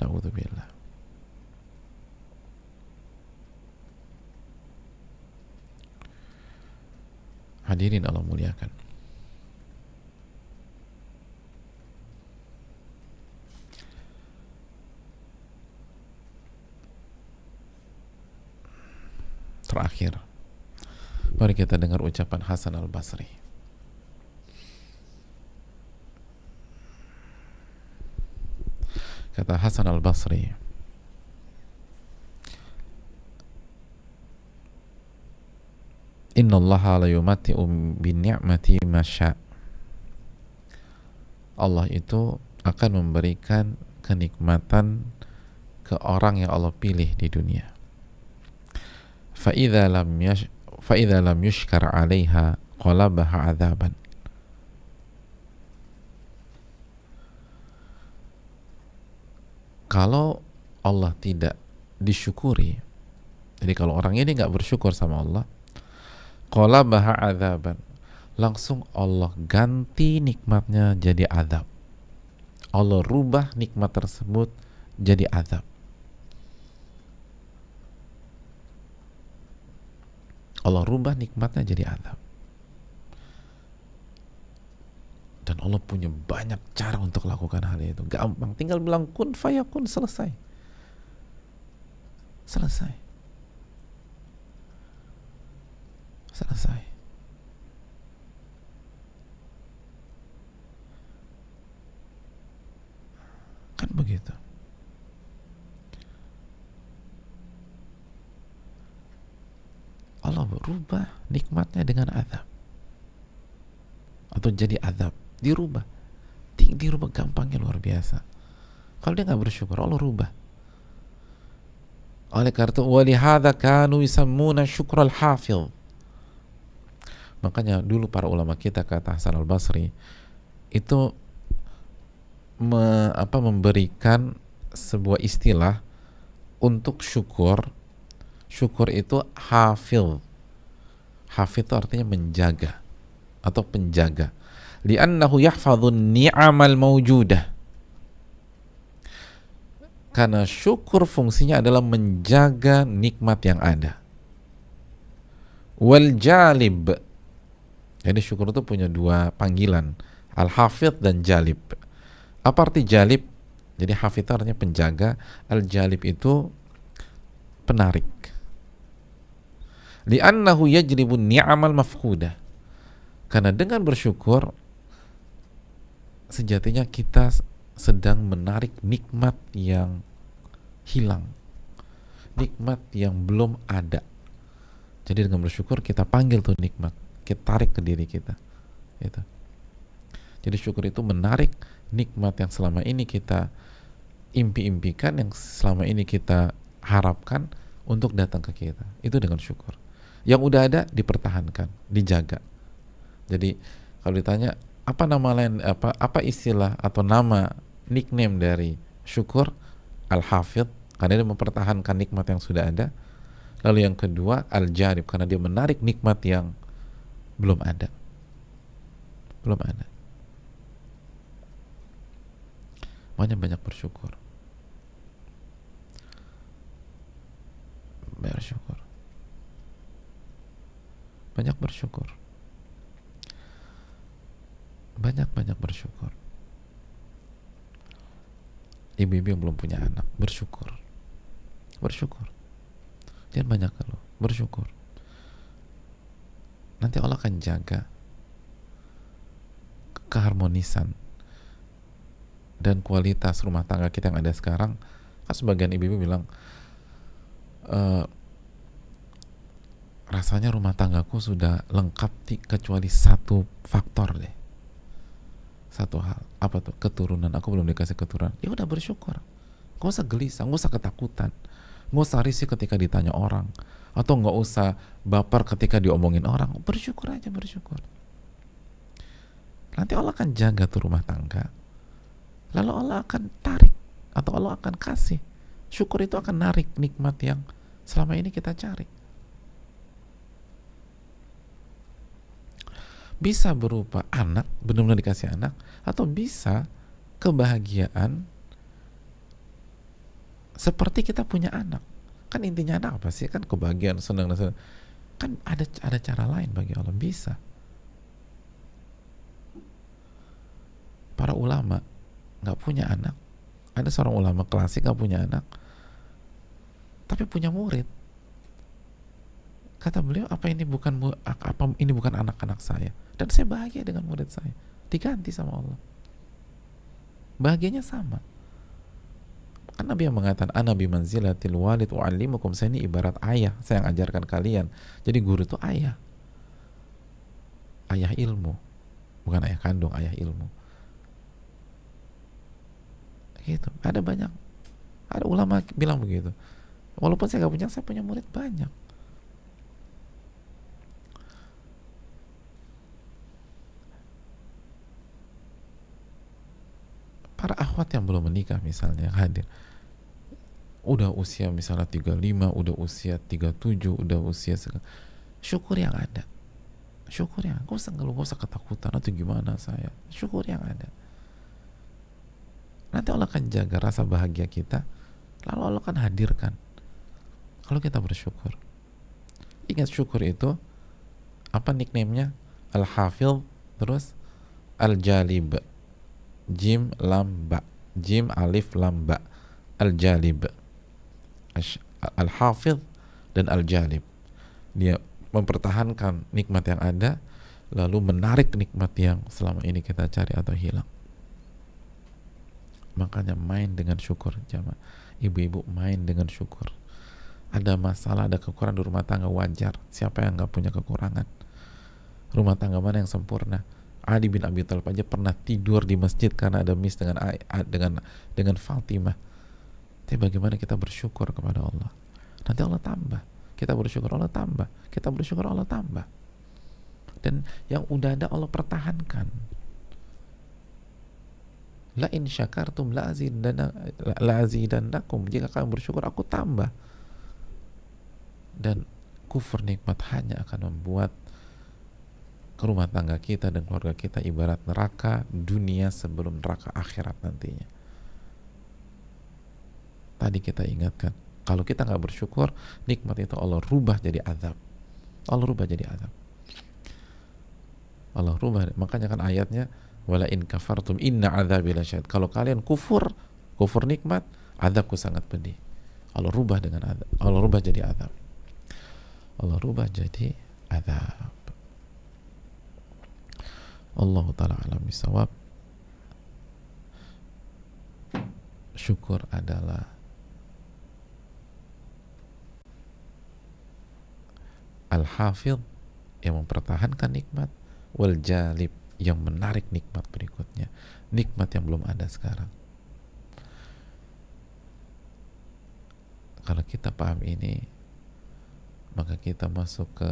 na'udzubillah. Hadirin Allah muliakan. Terakhir, mari kita dengar ucapan Hasan al-Basri. Kata Hasan al-Basri, Inna Allah la yumatti'u bin ni'mati masya. Allah itu akan memberikan kenikmatan ke orang yang Allah pilih di dunia. فإذا لم يشكر عليها قلبها عذابا. Kalau Allah tidak disyukuri, jadi kalau orang ini nggak bersyukur sama Allah, qalabaha adzaban, langsung Allah ganti nikmatnya jadi azab. Allah rubah nikmat tersebut jadi azab. Allah rubah nikmatnya jadi azab. Dan Allah punya banyak cara untuk lakukan hal itu. Gampang, tinggal bilang kun fayakun, selesai. Selesai. begitu. Allah berubah nikmatnya dengan azab, atau jadi azab, dirubah gampangnya luar biasa. Kalau dia nggak bersyukur, Allah rubah. Oleh karena itu, walihada kanu yusammuna syukral hafil. Makanya dulu para ulama kita, kata Hasan al-Basri, itu memberikan sebuah istilah untuk syukur. Syukur itu hafil. Hafil itu artinya menjaga atau penjaga. Li'annahu yahfadhun ni'amal mawjudah. Karena syukur fungsinya adalah menjaga nikmat yang ada. Wal jalib. Jadi syukur itu punya dua panggilan, al-hafidh dan jalib. Apa arti jalib? Jadi hafidh itu artinya penjaga, al-jalib itu penarik. Li'annahu yajlibun ni'amal mafqudah. Karena dengan bersyukur sejatinya kita sedang menarik nikmat yang hilang, nikmat yang belum ada. Jadi dengan bersyukur kita panggil tuh nikmat, kita tarik ke diri kita. Gitu. Jadi syukur itu menarik nikmat yang selama ini kita impi-impikan, yang selama ini kita harapkan untuk datang ke kita. Itu dengan syukur. Yang udah ada dipertahankan, dijaga. Jadi kalau ditanya apa nama lain, apa istilah atau nama nickname dari syukur, al-hafidh, karena dia mempertahankan nikmat yang sudah ada. Lalu yang kedua, al-jarib, karena dia menarik nikmat yang belum ada. Makanya banyak bersyukur. Banyak bersyukur. Banyak bersyukur. Ibu-ibu yang belum punya anak, bersyukur. Jangan banyak keluh, bersyukur. Nanti Allah akan jaga keharmonisan dan kualitas rumah tangga kita yang ada sekarang. Kan sebagian ibu-ibu bilang, rasanya rumah tanggaku sudah lengkap kecuali satu faktor deh. Satu hal, apa tuh? Keturunan. Aku belum dikasih keturunan. Ya udah bersyukur. Gak usah gelisah, gak usah ketakutan, gak usah risih ketika ditanya orang, atau gak usah baper ketika diomongin orang. Bersyukur aja, bersyukur. Nanti Allah akan jaga tuh rumah tangga. Lalu Allah akan tarik, atau Allah akan kasih. Syukur itu akan narik nikmat yang selama ini kita cari. Bisa berupa anak, benar-benar dikasih anak, atau bisa kebahagiaan seperti kita punya anak. Kan intinya anak apa sih? Kan kebahagiaan, senang. Kan ada cara lain bagi Allah, bisa. Para ulama nggak punya anak. Ada seorang ulama klasik nggak punya anak, tapi punya murid. Kata beliau, apa ini bukan anak-anak saya? Dan saya bahagia dengan murid saya. Diganti sama Allah. Bahagianya sama. Kan Nabi yang mengatakan, ana bi manzilatil walid u'allimukum. Saya ini ibarat ayah, saya yang ajarkan kalian. Jadi guru itu ayah. Ayah ilmu. Bukan ayah kandung, ayah ilmu. Gitu. Ada banyak. Ada ulama bilang begitu. Walaupun saya gak punya, saya punya murid banyak. Para akhwat yang belum menikah misalnya, yang hadir, udah usia misalnya 35, udah usia 37, udah usia syukur yang ada. Syukur yang, gak usah ketakutan atau gimana saya. Syukur yang ada. Nanti Allah akan jaga rasa bahagia kita, lalu Allah akan hadirkan kalau kita bersyukur. Ingat, syukur itu apa nickname-nya? Al-Hafidh, terus Al-Jalib, Jim lam ba, Jim alif lam ba, Al-Jalib, Al-Hafidh dan Al-Jalib. Dia mempertahankan nikmat yang ada, lalu menarik nikmat yang selama ini kita cari atau hilang. Makanya main dengan syukur, jamaah. Ibu-ibu main dengan syukur. Ada masalah, ada kekurangan di rumah tangga, wajar. Siapa yang nggak punya kekurangan? Rumah tangga mana yang sempurna? Ali bin Abi Thalib aja pernah tidur di masjid karena ada miss dengan Fatimah. Tapi bagaimana kita bersyukur kepada Allah? Nanti Allah tambah. Kita bersyukur Allah tambah. Kita bersyukur Allah tambah. Dan yang udah ada Allah pertahankan. La in syakartum la azidannakum. Jika kalian bersyukur aku tambah. Dan kufur nikmat hanya akan membuat rumah tangga kita dan keluarga kita ibarat neraka dunia sebelum neraka akhirat nantinya. Tadi kita ingatkan, kalau kita nggak bersyukur, nikmat itu Allah rubah jadi azab. Allah rubah jadi azab. Allah rubah. Makanya kan ayatnya, wala in kafartum inna azabi lasyadid. Kalau kalian kufur nikmat, azabku sangat pedih. Allah rubah dengan azab. Allah rubah jadi azab. Allah rubah jadi azab. Allah ta'ala alam bisawab. Syukur adalah al-hafidh yang mempertahankan nikmat, wal jalib yang menarik nikmat berikutnya, nikmat yang belum ada sekarang. Kalau kita paham ini, maka kita masuk ke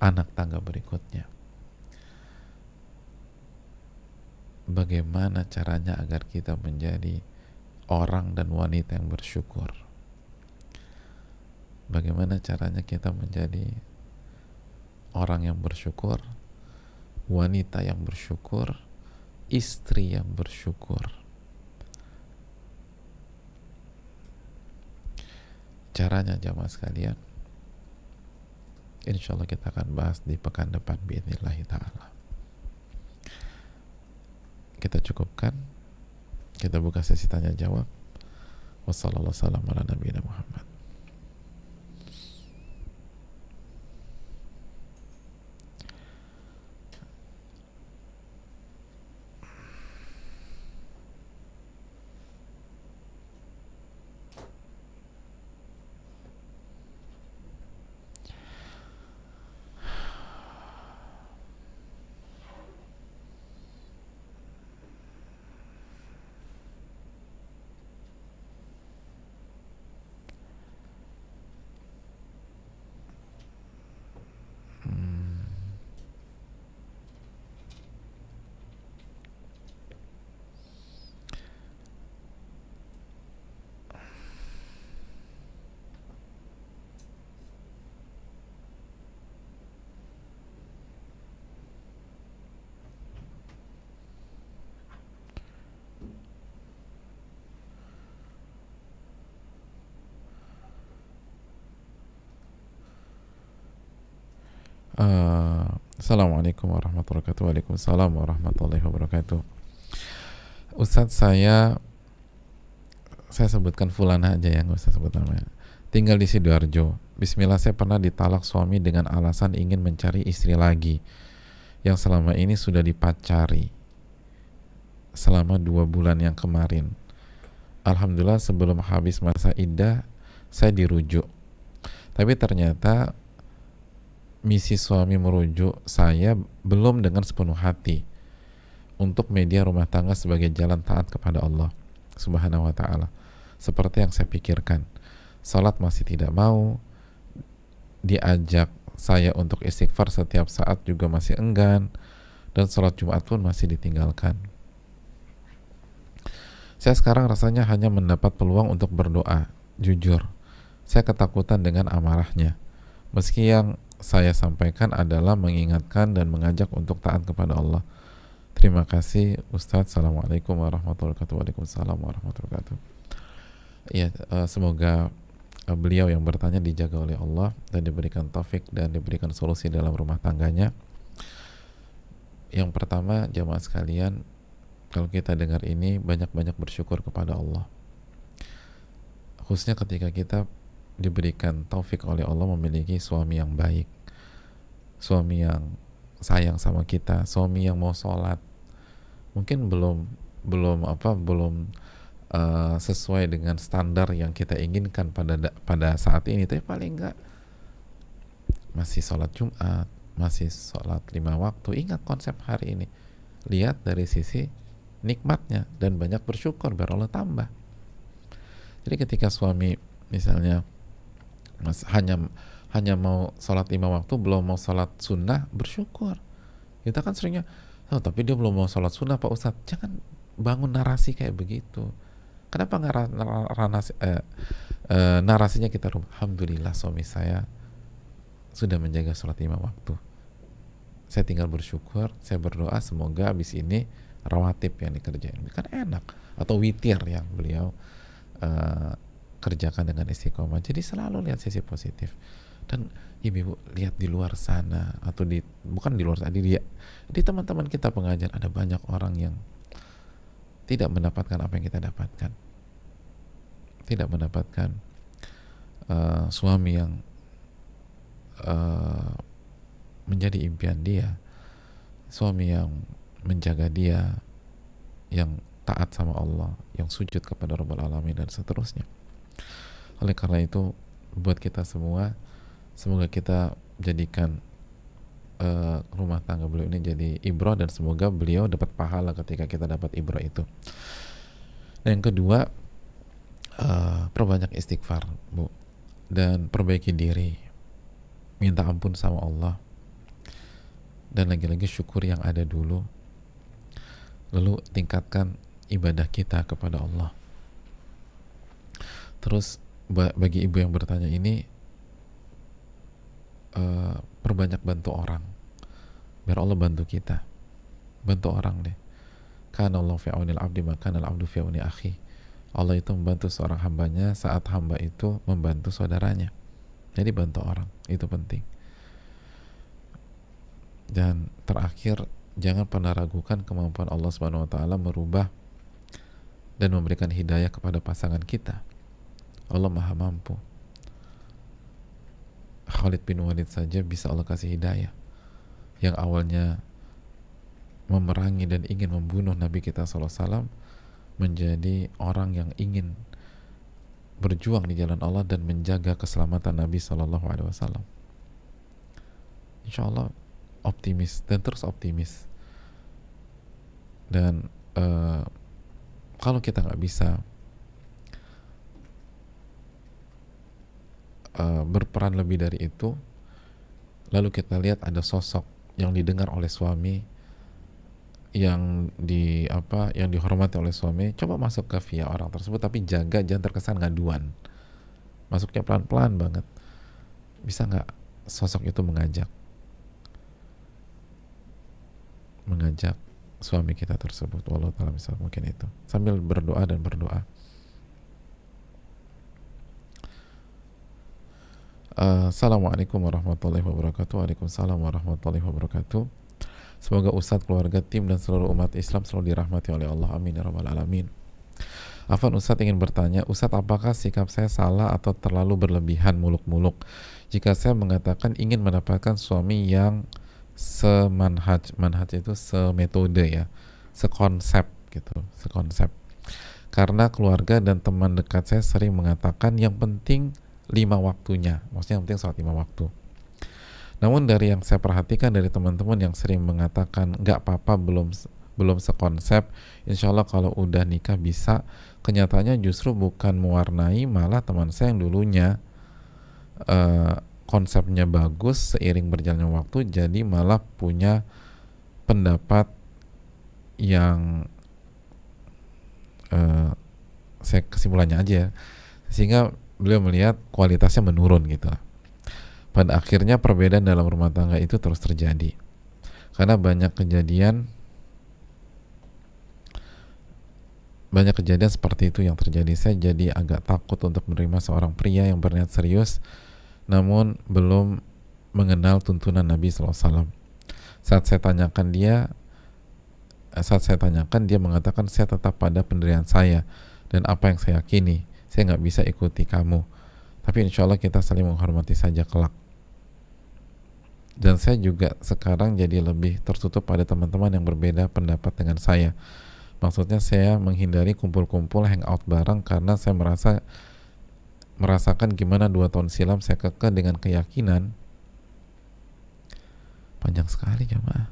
anak tangga berikutnya. Bagaimana caranya agar kita menjadi orang dan wanita yang bersyukur? Bagaimana caranya kita menjadi orang yang bersyukur, wanita yang bersyukur, istri yang bersyukur? Caranya jamaah sekalian, insya Allah kita akan bahas di pekan depan biidznillah ta'ala. Kita cukupkan, kita buka sesi tanya jawab. Wassalamualaikum warahmatullahi wabarakatuh. Assalamualaikum warahmatullahi wabarakatuh. Waalaikumsalam warahmatullahi wabarakatuh. Ustadz, saya sebutkan fulana aja ya, nggak usah sebut namanya. Tinggal di Sidoarjo. Bismillah, saya pernah ditalak suami dengan alasan ingin mencari istri lagi yang selama ini sudah dipacari selama 2 bulan yang kemarin. Alhamdulillah sebelum habis masa iddah saya dirujuk. Tapi ternyata misi suami merujuk saya belum dengan sepenuh hati untuk media rumah tangga sebagai jalan taat kepada Allah Subhanahu wa ta'ala seperti yang saya pikirkan. Salat masih tidak mau, diajak saya untuk istighfar setiap saat juga masih enggan, dan salat Jumat pun masih ditinggalkan. Saya sekarang rasanya hanya mendapat peluang untuk berdoa. Jujur, saya ketakutan dengan amarahnya, meski yang saya sampaikan adalah mengingatkan dan mengajak untuk taat kepada Allah. Terima kasih Ustadz. Assalamualaikum warahmatullahi wabarakatuh. Waalaikumsalam warahmatullahi wabarakatuh. Ya, semoga beliau yang bertanya dijaga oleh Allah dan diberikan taufik dan diberikan solusi dalam rumah tangganya. Yang pertama, jamaah sekalian, kalau kita dengar ini, banyak-banyak bersyukur kepada Allah, khususnya ketika kita diberikan taufik oleh Allah memiliki suami yang baik, suami yang sayang sama kita, suami yang mau sholat. Mungkin belum belum sesuai dengan standar yang kita inginkan pada saat ini, tapi paling enggak masih sholat Jumat, masih sholat 5 waktu. Ingat konsep hari ini, lihat dari sisi nikmatnya dan banyak bersyukur biar Allah tambah. Jadi ketika suami misalnya hanya mau sholat 5 waktu, belum mau sholat sunnah, bersyukur. Kita kan seringnya, oh tapi dia belum mau sholat sunnah Pak Ustadz. Jangan bangun narasi kayak begitu. Kenapa nggak narasinya kita rubah? Alhamdulillah suami saya sudah menjaga sholat 5 waktu. Saya tinggal bersyukur, saya berdoa semoga abis ini rawatib yang dikerjain. Kan enak. Atau witir yang beliau kerjakan dengan istiqomah. Jadi selalu lihat sisi positif. Dan ibu lihat di luar sana, atau bukan di luar sana, di teman-teman kita pengajar, ada banyak orang yang tidak mendapatkan apa yang kita dapatkan, tidak mendapatkan suami yang menjadi impian dia, suami yang menjaga dia, yang taat sama Allah, yang sujud kepada Rabbul Alamin, dan seterusnya. Oleh karena itu, buat kita semua, semoga kita jadikan rumah tangga beliau ini jadi ibrah, dan semoga beliau dapat pahala ketika kita dapat ibrah itu. Dan yang kedua, perbanyak istighfar, Bu, dan perbaiki diri, minta ampun sama Allah, dan lagi-lagi syukur yang ada dulu, lalu tingkatkan ibadah kita kepada Allah. Terus bagi ibu yang bertanya ini, perbanyak bantu orang biar Allah bantu kita. Bantu orang deh. Kana Allah fi aunil abdi maka al abdu fi auni akhi. Allah itu membantu seorang hambanya saat hamba itu membantu saudaranya. Jadi bantu orang itu penting. Dan terakhir, jangan pernah ragukan kemampuan Allah Subhanahu wa taala merubah dan memberikan hidayah kepada pasangan kita. Allah Maha mampu. Khalid bin Walid saja bisa Allah kasih hidayah. Yang awalnya memerangi dan ingin membunuh Nabi kita SAW, menjadi orang yang ingin berjuang di jalan Allah dan menjaga keselamatan Nabi SAW. Insya Allah optimis, dan terus optimis. Dan kalau kita nggak bisa berperan lebih dari itu, lalu kita lihat ada sosok yang didengar oleh suami, yang dihormati oleh suami, coba masuk ke via orang tersebut, tapi jaga jangan terkesan ngaduan. Masuknya pelan-pelan banget. Bisa nggak sosok itu mengajak suami kita tersebut, wallahu ta'ala misal, mungkin itu sambil berdoa dan berdoa. Assalamualaikum warahmatullahi wabarakatuh. Waalaikumsalam warahmatullahi wabarakatuh. Semoga Ustadz, keluarga, tim, dan seluruh umat Islam selalu dirahmati oleh Allah. Amin ya rabbal alamin. Afwan, Ustadz ingin bertanya, Ustadz, apakah sikap saya salah atau terlalu berlebihan muluk-muluk jika saya mengatakan ingin mendapatkan suami yang semanhaj itu semetode ya, sekonsep gitu, sekonsep. Karena keluarga dan teman dekat saya sering mengatakan yang penting 5 waktunya, maksudnya yang penting sholat 5 waktu. Namun dari yang saya perhatikan dari teman-teman yang sering mengatakan nggak apa-apa, belum sekonsep, insya Allah kalau udah nikah bisa, kenyataannya justru bukan mewarnai, malah teman saya yang dulunya konsepnya bagus, seiring berjalannya waktu jadi malah punya pendapat yang saya kesimpulannya aja, sehingga beliau melihat kualitasnya menurun gitu. Pada akhirnya perbedaan dalam rumah tangga itu terus terjadi karena banyak kejadian seperti itu yang terjadi. Saya jadi agak takut untuk menerima seorang pria yang berniat serius namun belum mengenal tuntunan Nabi SAW. Saat saya tanyakan dia mengatakan, saya tetap pada pendirian saya dan apa yang saya yakini. Saya nggak bisa ikuti kamu, tapi insya Allah kita saling menghormati saja kelak. Dan saya juga sekarang jadi lebih tertutup pada teman-teman yang berbeda pendapat dengan saya. Maksudnya saya menghindari kumpul-kumpul hangout bareng karena saya merasakan gimana 2 tahun silam saya kekeh dengan keyakinan. Panjang sekali jemaah.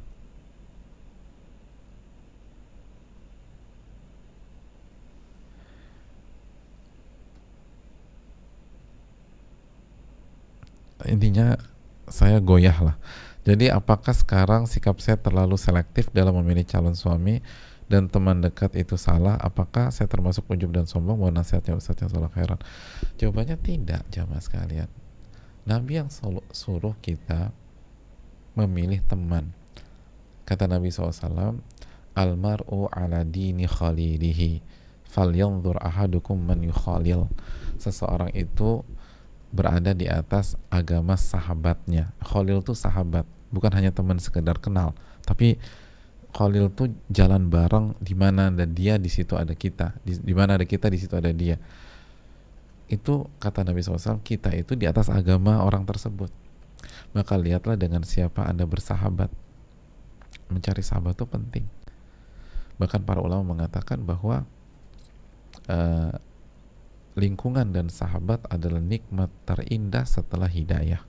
Intinya saya goyah lah. Jadi apakah sekarang sikap saya terlalu selektif dalam memilih calon suami dan teman dekat itu salah? Apakah saya termasuk ujub dan sombong? Mohon nasihatnya Ustaz yang salah khairan. Jawabannya tidak, jamaah sekalian. Nabi yang suruh kita memilih teman. Kata Nabi SAW, almar'u ala dini khalilihi falyanzur ahadukum man yukhalil. Seseorang itu berada di atas agama sahabatnya. Khalil itu sahabat, bukan hanya teman sekedar kenal, tapi Khalil itu jalan bareng, di mana ada dia di situ ada kita, di mana ada kita di situ ada dia. Itu kata Nabi SAW, kita itu di atas agama orang tersebut. Maka lihatlah dengan siapa Anda bersahabat. Mencari sahabat itu penting. Bahkan para ulama mengatakan bahwa lingkungan dan sahabat adalah nikmat terindah setelah hidayah.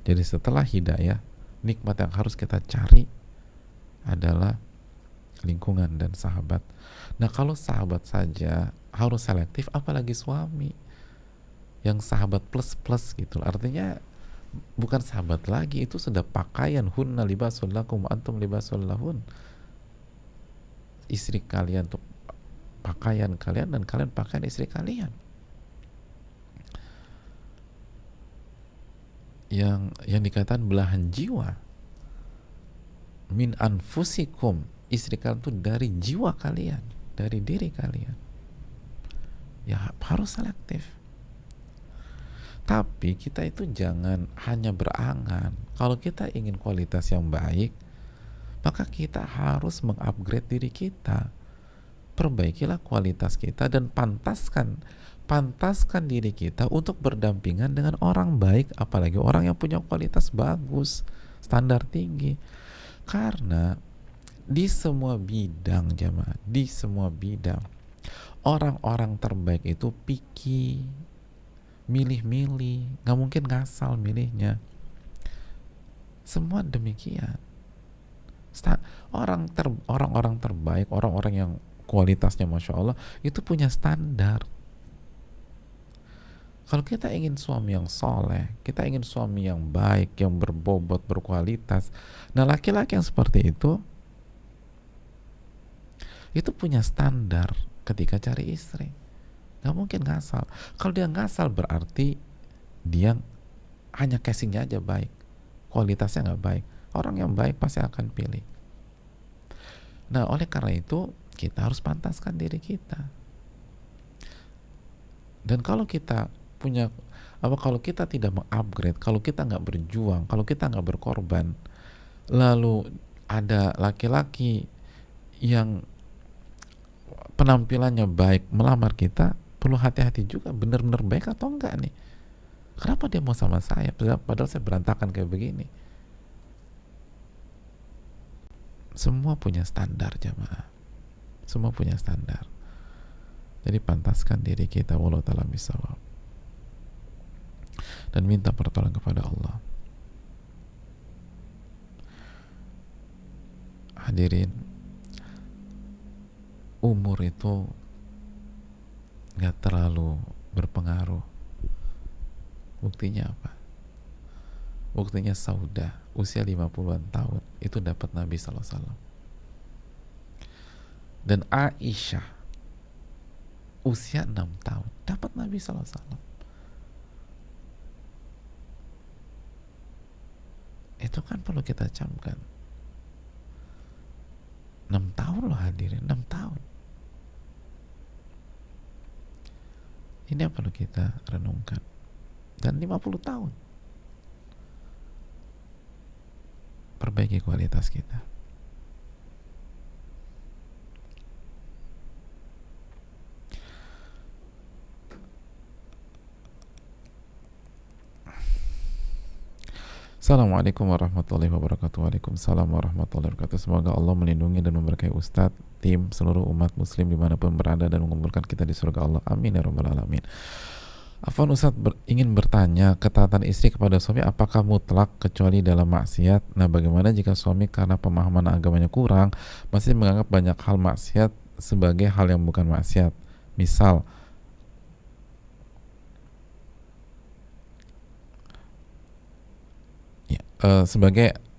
Jadi setelah hidayah, nikmat yang harus kita cari adalah lingkungan dan sahabat. Nah, kalau sahabat saja harus selektif, apalagi suami yang sahabat plus gitu. Artinya bukan sahabat lagi, itu sudah pakaian. Hunna libasul lakum antum libasul lahun. Istri kalian untuk pakaian kalian dan kalian pakaian istri kalian. Yang dikatakan belahan jiwa, min anfusikum, istri kalian itu dari jiwa kalian, dari diri kalian. Ya harus selektif. Tapi kita itu jangan hanya berangan. Kalau kita ingin kualitas yang baik, maka kita harus mengupgrade diri kita. Perbaikilah kualitas kita dan pantaskan diri kita untuk berdampingan dengan orang baik, apalagi orang yang punya kualitas bagus, standar tinggi. Karena di semua bidang jamaah, di semua bidang orang-orang terbaik itu picky, milih-milih, nggak mungkin ngasal milihnya. Semua demikian. Orang-orang terbaik, orang-orang yang kualitasnya Masya Allah, itu punya standar. Kalau kita ingin suami yang soleh, kita ingin suami yang baik, yang berbobot, berkualitas, nah laki-laki yang seperti itu punya standar ketika cari istri. Gak mungkin ngasal. Kalau dia ngasal berarti dia hanya casingnya aja baik, kualitasnya gak baik. Orang yang baik pasti akan pilih. Nah, oleh karena itu kita harus pantaskan diri kita. Dan kalau kita kalau kita tidak mengupgrade, kalau kita nggak berjuang, kalau kita nggak berkorban, lalu ada laki-laki yang penampilannya baik melamar kita, perlu hati-hati juga, benar-benar baik atau enggak nih. Kenapa dia mau sama saya padahal saya berantakan kayak begini. Semua punya standar jamaah, semua punya standar. Jadi pantaskan diri kita, wallahu ta'ala bisawab, dan minta pertolongan kepada Allah. Hadirin, umur itu gak terlalu berpengaruh. Buktinya apa? Buktinya Saudah usia 50-an tahun itu dapat Nabi SAW. Dan Aisyah usia 6 tahun dapat Nabi SAW. Itu kan perlu kita camkan. 6 tahun loh hadirin, 6 tahun. Ini yang perlu kita renungkan. Dan 50 tahun. Perbaiki kualitas kita. Assalamualaikum warahmatullahi wabarakatuh. Waalaikumsalam warahmatullahi wabarakatuh. Semoga Allah melindungi dan memberkahi Ustadz, tim, seluruh umat muslim dimanapun berada dan mengumpulkan kita di surga Allah. Amin ya rabbal alamin. Afwan Ustadz ingin bertanya, ketaatan istri kepada suami apakah mutlak kecuali dalam maksiat? Nah, bagaimana jika suami karena pemahaman agamanya kurang masih menganggap banyak hal maksiat sebagai hal yang bukan maksiat? Misal,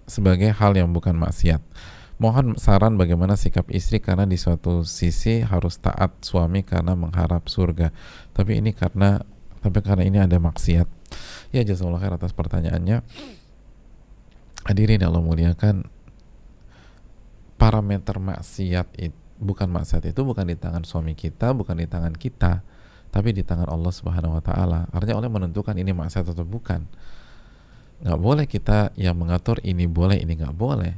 sebagai hal yang bukan maksiat. Mohon saran bagaimana sikap istri karena di suatu sisi harus taat suami karena mengharap surga. Tapi karena ini ada maksiat. Ya, jazakallahu khair atas pertanyaannya. Hadirin yang Allah muliakan, parameter maksiat itu bukan di tangan suami kita, bukan di tangan kita, tapi di tangan Allah Subhanahu wa taala. Artinya Allah menentukan ini maksiat atau bukan. Nggak boleh kita yang mengatur ini boleh, ini nggak boleh.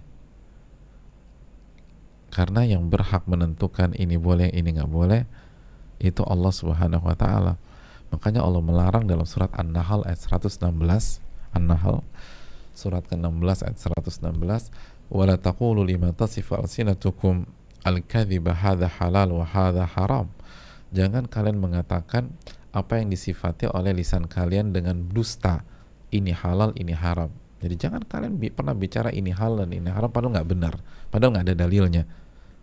Karena yang berhak menentukan ini boleh, ini nggak boleh itu Allah Subhanahu wa taala. Makanya Allah melarang dalam surat An-Nahl ayat 116, An-Nahl surat ke-16 ayat 116, wala taqulu lima tasifu alsinatukum al-kadhiba hadza halal wa hadza haram. Jangan kalian mengatakan apa yang disifati oleh lisan kalian dengan dusta. Ini halal, ini haram. Jadi jangan kalian pernah bicara ini halal dan ini haram padahal nggak benar, padahal nggak ada dalilnya.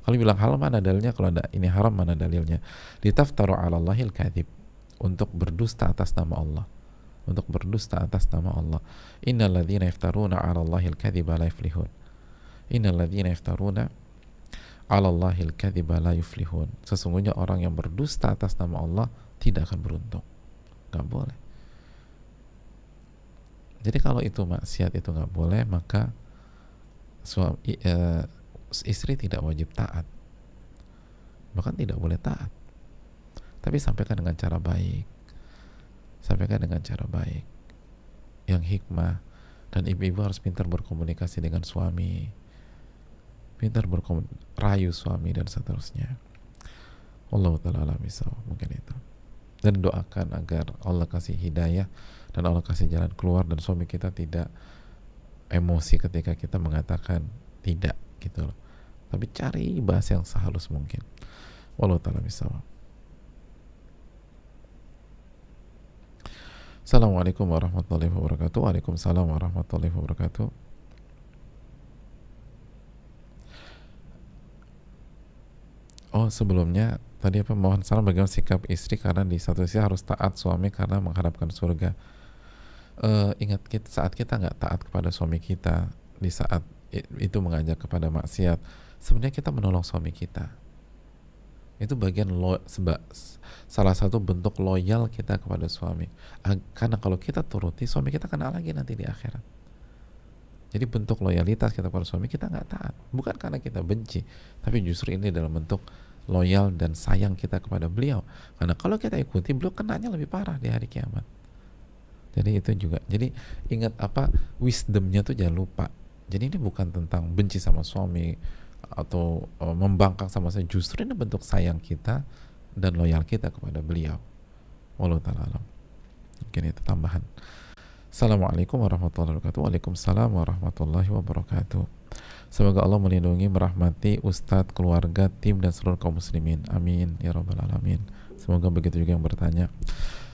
Kalau bilang halal mana dalilnya, kalau ada ini haram mana dalilnya? Litaftaru 'ala Allahil kadzib, untuk berdusta atas nama Allah. Untuk berdusta atas nama Allah. Innal ladzina yaftaruna 'ala Allahil kadziba la yuflihun. Innal ladzina yaftaruna 'ala Allahil kadziba la yuflihun. Sesungguhnya orang yang berdusta atas nama Allah tidak akan beruntung. Nggak boleh. Jadi kalau itu maksiat, itu nggak boleh, maka istri tidak wajib taat, bahkan tidak boleh taat. Tapi sampaikan dengan cara baik, yang hikmah. Dan ibu-ibu harus pintar berkomunikasi dengan suami, rayu suami dan seterusnya. Wallahu ta'ala a'lam bishawab. Mungkin itu. Dan doakan agar Allah kasih hidayah dan Allah kasih jalan keluar, dan suami kita tidak emosi ketika kita mengatakan tidak gitu loh. Tapi cari bahasa yang sehalus mungkin. Wallahu ta'ala bishawab. Assalamualaikum warahmatullahi wabarakatuh. Waalaikumsalam warahmatullahi wabarakatuh. Oh, sebelumnya tadi apa, mohon saran bagaimana sikap istri karena di satu sisi harus taat suami karena mengharapkan surga. Ingat saat kita nggak taat kepada suami kita, di saat itu mengajak kepada maksiat, sebenarnya kita menolong suami kita. Itu bagian salah satu bentuk loyal kita kepada suami. Karena kalau kita turuti, suami kita kena lagi nanti di akhirat. Jadi bentuk loyalitas kita kepada suami, kita nggak taat, bukan karena kita benci, tapi justru ini dalam bentuk loyal dan sayang kita kepada beliau. Karena kalau kita ikuti, beliau kenanya lebih parah di hari kiamat. Jadi itu juga. Jadi ingat apa, wisdomnya tuh jangan lupa. Jadi ini bukan tentang benci sama suami atau membangkang sama saya, justru ini bentuk sayang kita dan loyal kita kepada beliau. Wallahu ta'ala alam. Mungkin itu tambahan. Assalamualaikum warahmatullahi wabarakatuh. Waalaikumsalam warahmatullahi wabarakatuh. Semoga Allah melindungi, merahmati Ustadz, keluarga, tim, dan seluruh kaum muslimin. Amin ya rabbal alamin. Semoga begitu juga yang bertanya.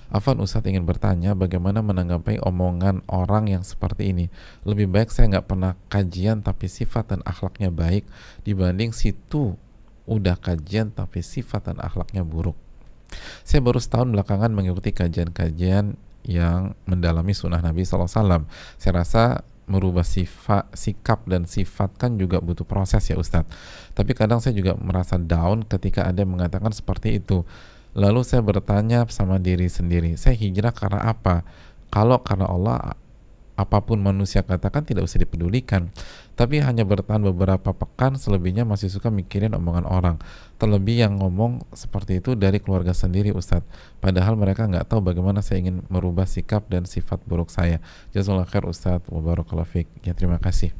Afwan, Ustadz ingin bertanya bagaimana menanggapi omongan orang yang seperti ini. Lebih baik saya nggak pernah kajian tapi sifat dan akhlaknya baik, dibanding situ udah kajian tapi sifat dan akhlaknya buruk. Saya baru setahun belakangan mengikuti kajian-kajian yang mendalami sunnah Nabi SAW. Saya rasa merubah sikap dan sifat kan juga butuh proses ya Ustadz. Tapi kadang saya juga merasa down ketika ada yang mengatakan seperti itu. Lalu saya bertanya sama diri sendiri, saya hijrah karena apa? Kalau karena Allah, apapun manusia katakan tidak usah dipedulikan. Tapi hanya bertahan beberapa pekan, selebihnya masih suka mikirin omongan orang. Terlebih yang ngomong seperti itu dari keluarga sendiri Ustadz. Padahal mereka nggak tahu bagaimana saya ingin merubah sikap dan sifat buruk saya. Jazakallahu khair Ustadz wa barakallahu fiik. Ya, terima kasih.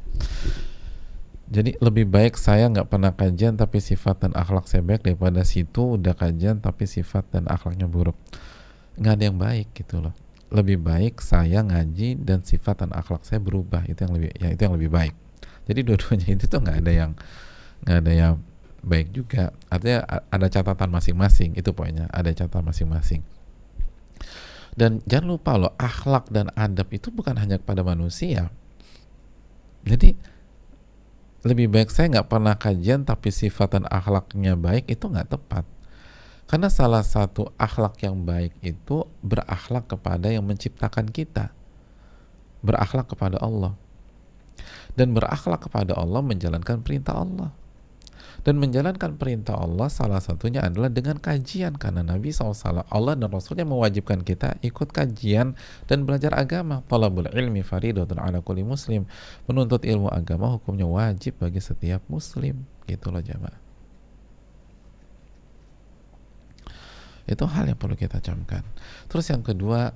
Jadi lebih baik saya nggak pernah kajian tapi sifat dan akhlak saya baik, daripada situ udah kajian tapi sifat dan akhlaknya buruk. Nggak ada yang baik gitu loh. lebih baik saya ngaji dan sifat dan akhlak saya berubah, itu yang lebih, ya itu yang lebih baik. Jadi dua-duanya itu tuh nggak ada yang baik juga, artinya ada catatan masing-masing, itu poinnya, ada catatan masing-masing. Dan jangan lupa loh, akhlak dan adab itu bukan hanya kepada manusia. Jadi lebih baik saya nggak pernah kajian tapi sifat dan akhlaknya baik, itu nggak tepat. Karena salah satu akhlak yang baik itu berakhlak kepada yang menciptakan kita, berakhlak kepada Allah. Dan berakhlak kepada Allah menjalankan perintah Allah. Dan menjalankan perintah Allah salah satunya adalah dengan kajian, karena Nabi SAW, Allah dan Rasulnya mewajibkan kita ikut kajian dan belajar agama. Talabul ilmi faridatun ala kulli muslim. Menuntut ilmu agama hukumnya wajib bagi setiap muslim. Gitu loh jamaah. Itu hal yang perlu kita camkan. Terus yang kedua,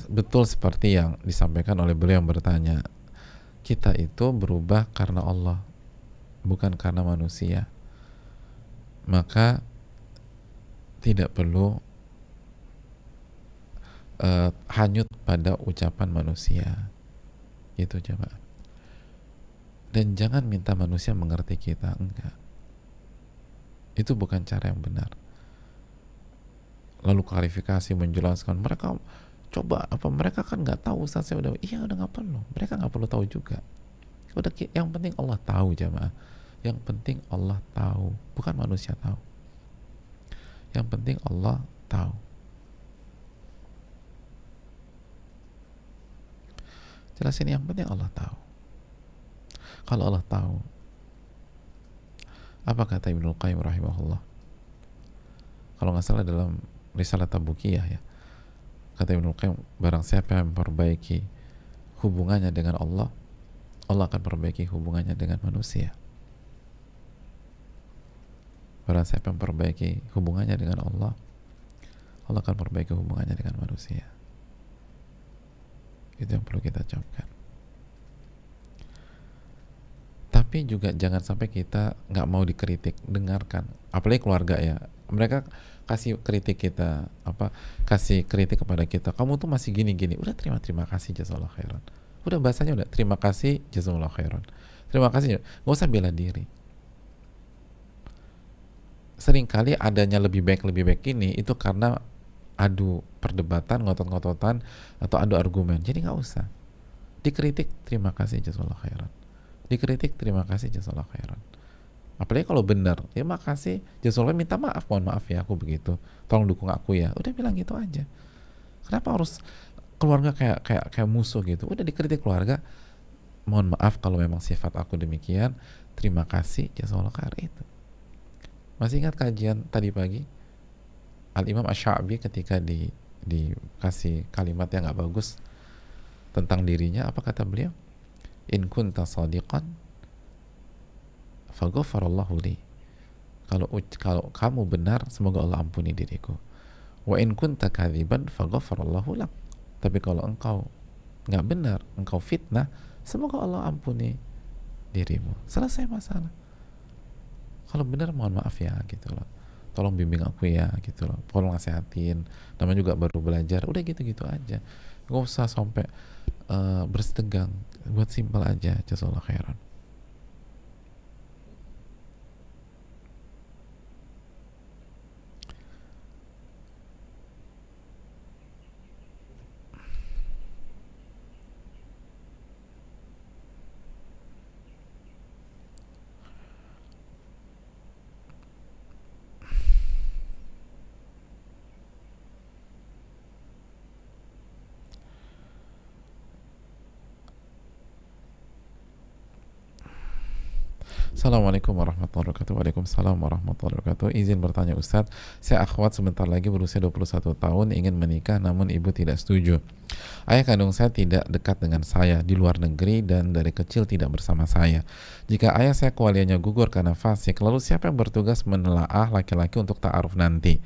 betul seperti yang disampaikan oleh beliau yang bertanya, kita itu berubah karena Allah, bukan karena manusia. Maka tidak perlu hanyut pada ucapan manusia. Itu jemaah. Dan jangan minta manusia mengerti kita, enggak. Itu bukan cara yang benar. Lalu klarifikasi, menjelaskan, mereka coba apa, mereka kan nggak tahu, Ustaz, saya udah, iya udah nggak perlu, mereka nggak perlu tahu juga. Udah, yang penting Allah tahu jemaah. Yang penting Allah tahu, bukan manusia tahu. Yang penting Allah tahu. Jelasin, yang penting Allah tahu. Kalau Allah tahu, apa kata Ibnu Qayyim rahimahullah? Kalau nggak salah dalam Risalah Tabukiyah ya, kata Ibnu Qayyim, barang siapa yang memperbaiki hubungannya dengan Allah, Allah akan perbaiki hubungannya dengan manusia. Barang siapa yang memperbaiki hubungannya dengan Allah, Allah akan perbaiki hubungannya dengan manusia. Itu yang perlu kita camkan. Tapi juga jangan sampai kita nggak mau dikritik, dengarkan. Apalagi keluarga ya, mereka kasih kritik kita, kasih kritik kepada kita, kamu tuh masih gini-gini, udah terima kasih, jazakallahu khairan. Udah bahasanya udah terima kasih, jazakallahu khairan. Terima kasih, nggak usah bela diri. Seringkali adanya lebih baik ini itu karena adu perdebatan, ngotot-ngototan, atau adu argumen. Jadi nggak usah. Dikritik, terima kasih, jazakallahu khairan. Dikritik, terima kasih, jazakallahu khairan. Apalagi kalau benar, ya makasih, jazakallahu, minta maaf, mohon maaf ya aku begitu, tolong dukung aku ya, udah bilang gitu aja. Kenapa harus keluarga kayak musuh gitu? Udah dikritik keluarga, mohon maaf kalau memang sifat aku demikian, terima kasih, jazakallahu khair. Itu masih ingat kajian tadi pagi Al-Imam Asy-Sya'bi ketika dikasih kalimat yang gak bagus tentang dirinya, apa kata beliau? In kunta shadiqan faghfarallahu li. Kalau kamu benar, semoga Allah ampuni diriku. Wa in kunta kadziban faghfarallahu lak. Tapi kalau engkau nggak benar, engkau fitnah, semoga Allah ampuni dirimu. Selesai masalah. Kalau benar, mohon maaf ya gitu loh. Tolong bimbing aku ya gitu loh. Tolong nasihatin. Namanya juga baru belajar. Udah gitu-gitu aja. Nggak usah sampai bersetegang. Buat simpel aja. Jazakallahu khairan. Assalamualaikum warahmatullahi wabarakatuh. Waalaikumsalam warahmatullahi wabarakatuh. Izin bertanya Ustadz, saya akhwat sebentar lagi berusia 21 tahun, ingin menikah namun ibu tidak setuju. Ayah kandung saya tidak dekat dengan saya, di luar negeri dan dari kecil tidak bersama saya. Jika ayah saya kuliahnya gugur karena fasik, lalu siapa yang bertugas menelaah laki-laki untuk ta'aruf nanti?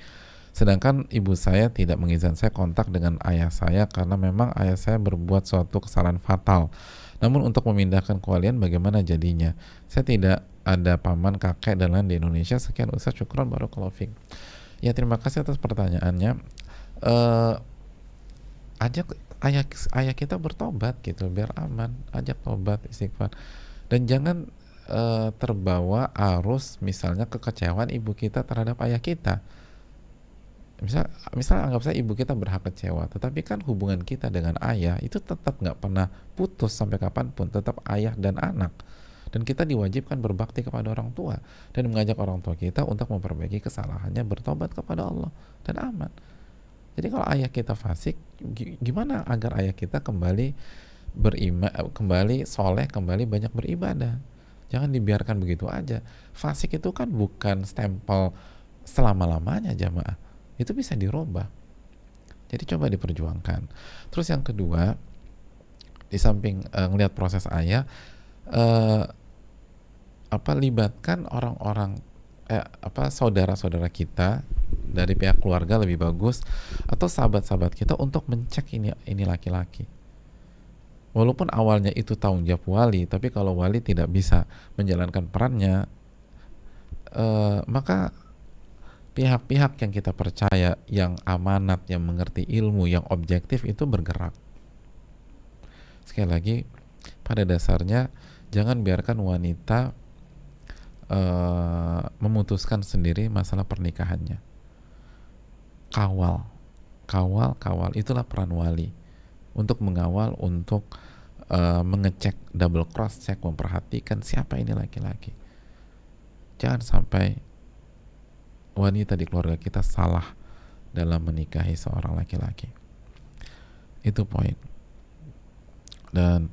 Sedangkan ibu saya tidak mengizinkan saya kontak dengan ayah saya karena memang ayah saya berbuat suatu kesalahan fatal. Namun untuk memindahkan kewalian bagaimana jadinya? Saya tidak ada paman, kakek dan lain di Indonesia. Sekian Ustaz, syukron, barakallahu fiik. Ya, terima kasih atas pertanyaannya. ajak ayah ayah kita bertobat gitu biar aman, ajak tobat, istighfar, dan jangan terbawa arus misalnya kekecewaan ibu kita terhadap ayah kita. Misal anggap saja ibu kita berhak kecewa, tetapi kan hubungan kita dengan ayah itu tetap nggak pernah putus sampai kapanpun, tetap ayah dan anak, dan kita diwajibkan berbakti kepada orang tua dan mengajak orang tua kita untuk memperbaiki kesalahannya, bertobat kepada Allah, dan aman. Jadi kalau ayah kita fasik, gimana agar ayah kita kembali beriman, kembali soleh, kembali banyak beribadah? Jangan dibiarkan begitu aja. Fasik itu kan bukan stempel selama-lamanya, jamaah. Itu bisa dirubah. Jadi coba diperjuangkan. Terus yang kedua, di samping ngelihat proses ayah, eh, libatkan orang-orang saudara-saudara kita dari pihak keluarga lebih bagus, atau sahabat-sahabat kita untuk mencek ini laki-laki. Walaupun awalnya itu tanggung jawab wali, tapi kalau wali tidak bisa menjalankan perannya, maka pihak-pihak yang kita percaya, yang amanat, yang mengerti ilmu, yang objektif itu bergerak. Sekali lagi, pada dasarnya jangan biarkan wanita memutuskan sendiri masalah pernikahannya. Kawal, itulah peran wali, untuk mengawal, untuk mengecek, double cross check, memperhatikan siapa ini laki-laki. Jangan sampai wanita di keluarga kita salah dalam menikahi seorang laki-laki. Itu poin. Dan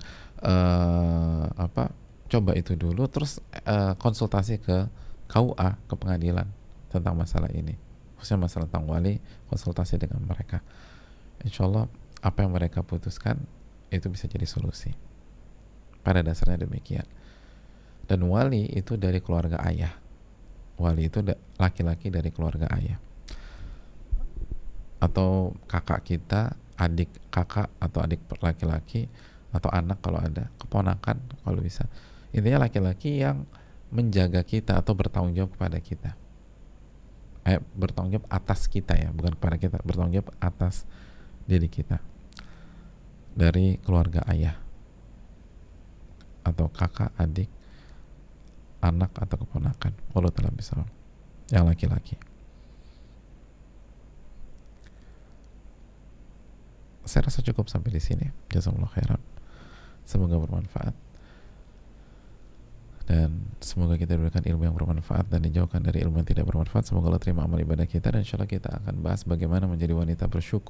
coba itu dulu, terus konsultasi ke KUA, ke pengadilan tentang masalah ini, khususnya masalah tentang wali. Konsultasi dengan mereka, insya Allah apa yang mereka putuskan itu bisa jadi solusi. Pada dasarnya demikian. Dan wali itu dari keluarga ayah. Wali itu laki-laki dari keluarga ayah, atau kakak kita, adik kakak atau adik laki-laki, atau anak kalau ada, keponakan kalau bisa. Intinya laki-laki yang menjaga kita atau bertanggung jawab kepada kita, bertanggung jawab atas kita, ya, bukan kepada kita, bertanggung jawab atas diri kita, dari keluarga ayah, atau kakak, adik, anak, atau keponakan. Wallahu ta'ala bishawab, yang laki-laki. Saya rasa cukup sampai di sini. Jazakumullah khairan. Semoga bermanfaat, dan semoga kita diberikan ilmu yang bermanfaat dan dijauhkan dari ilmu yang tidak bermanfaat. Semoga Allah terima amal ibadah kita, dan insya Allah kita akan bahas bagaimana menjadi wanita bersyukur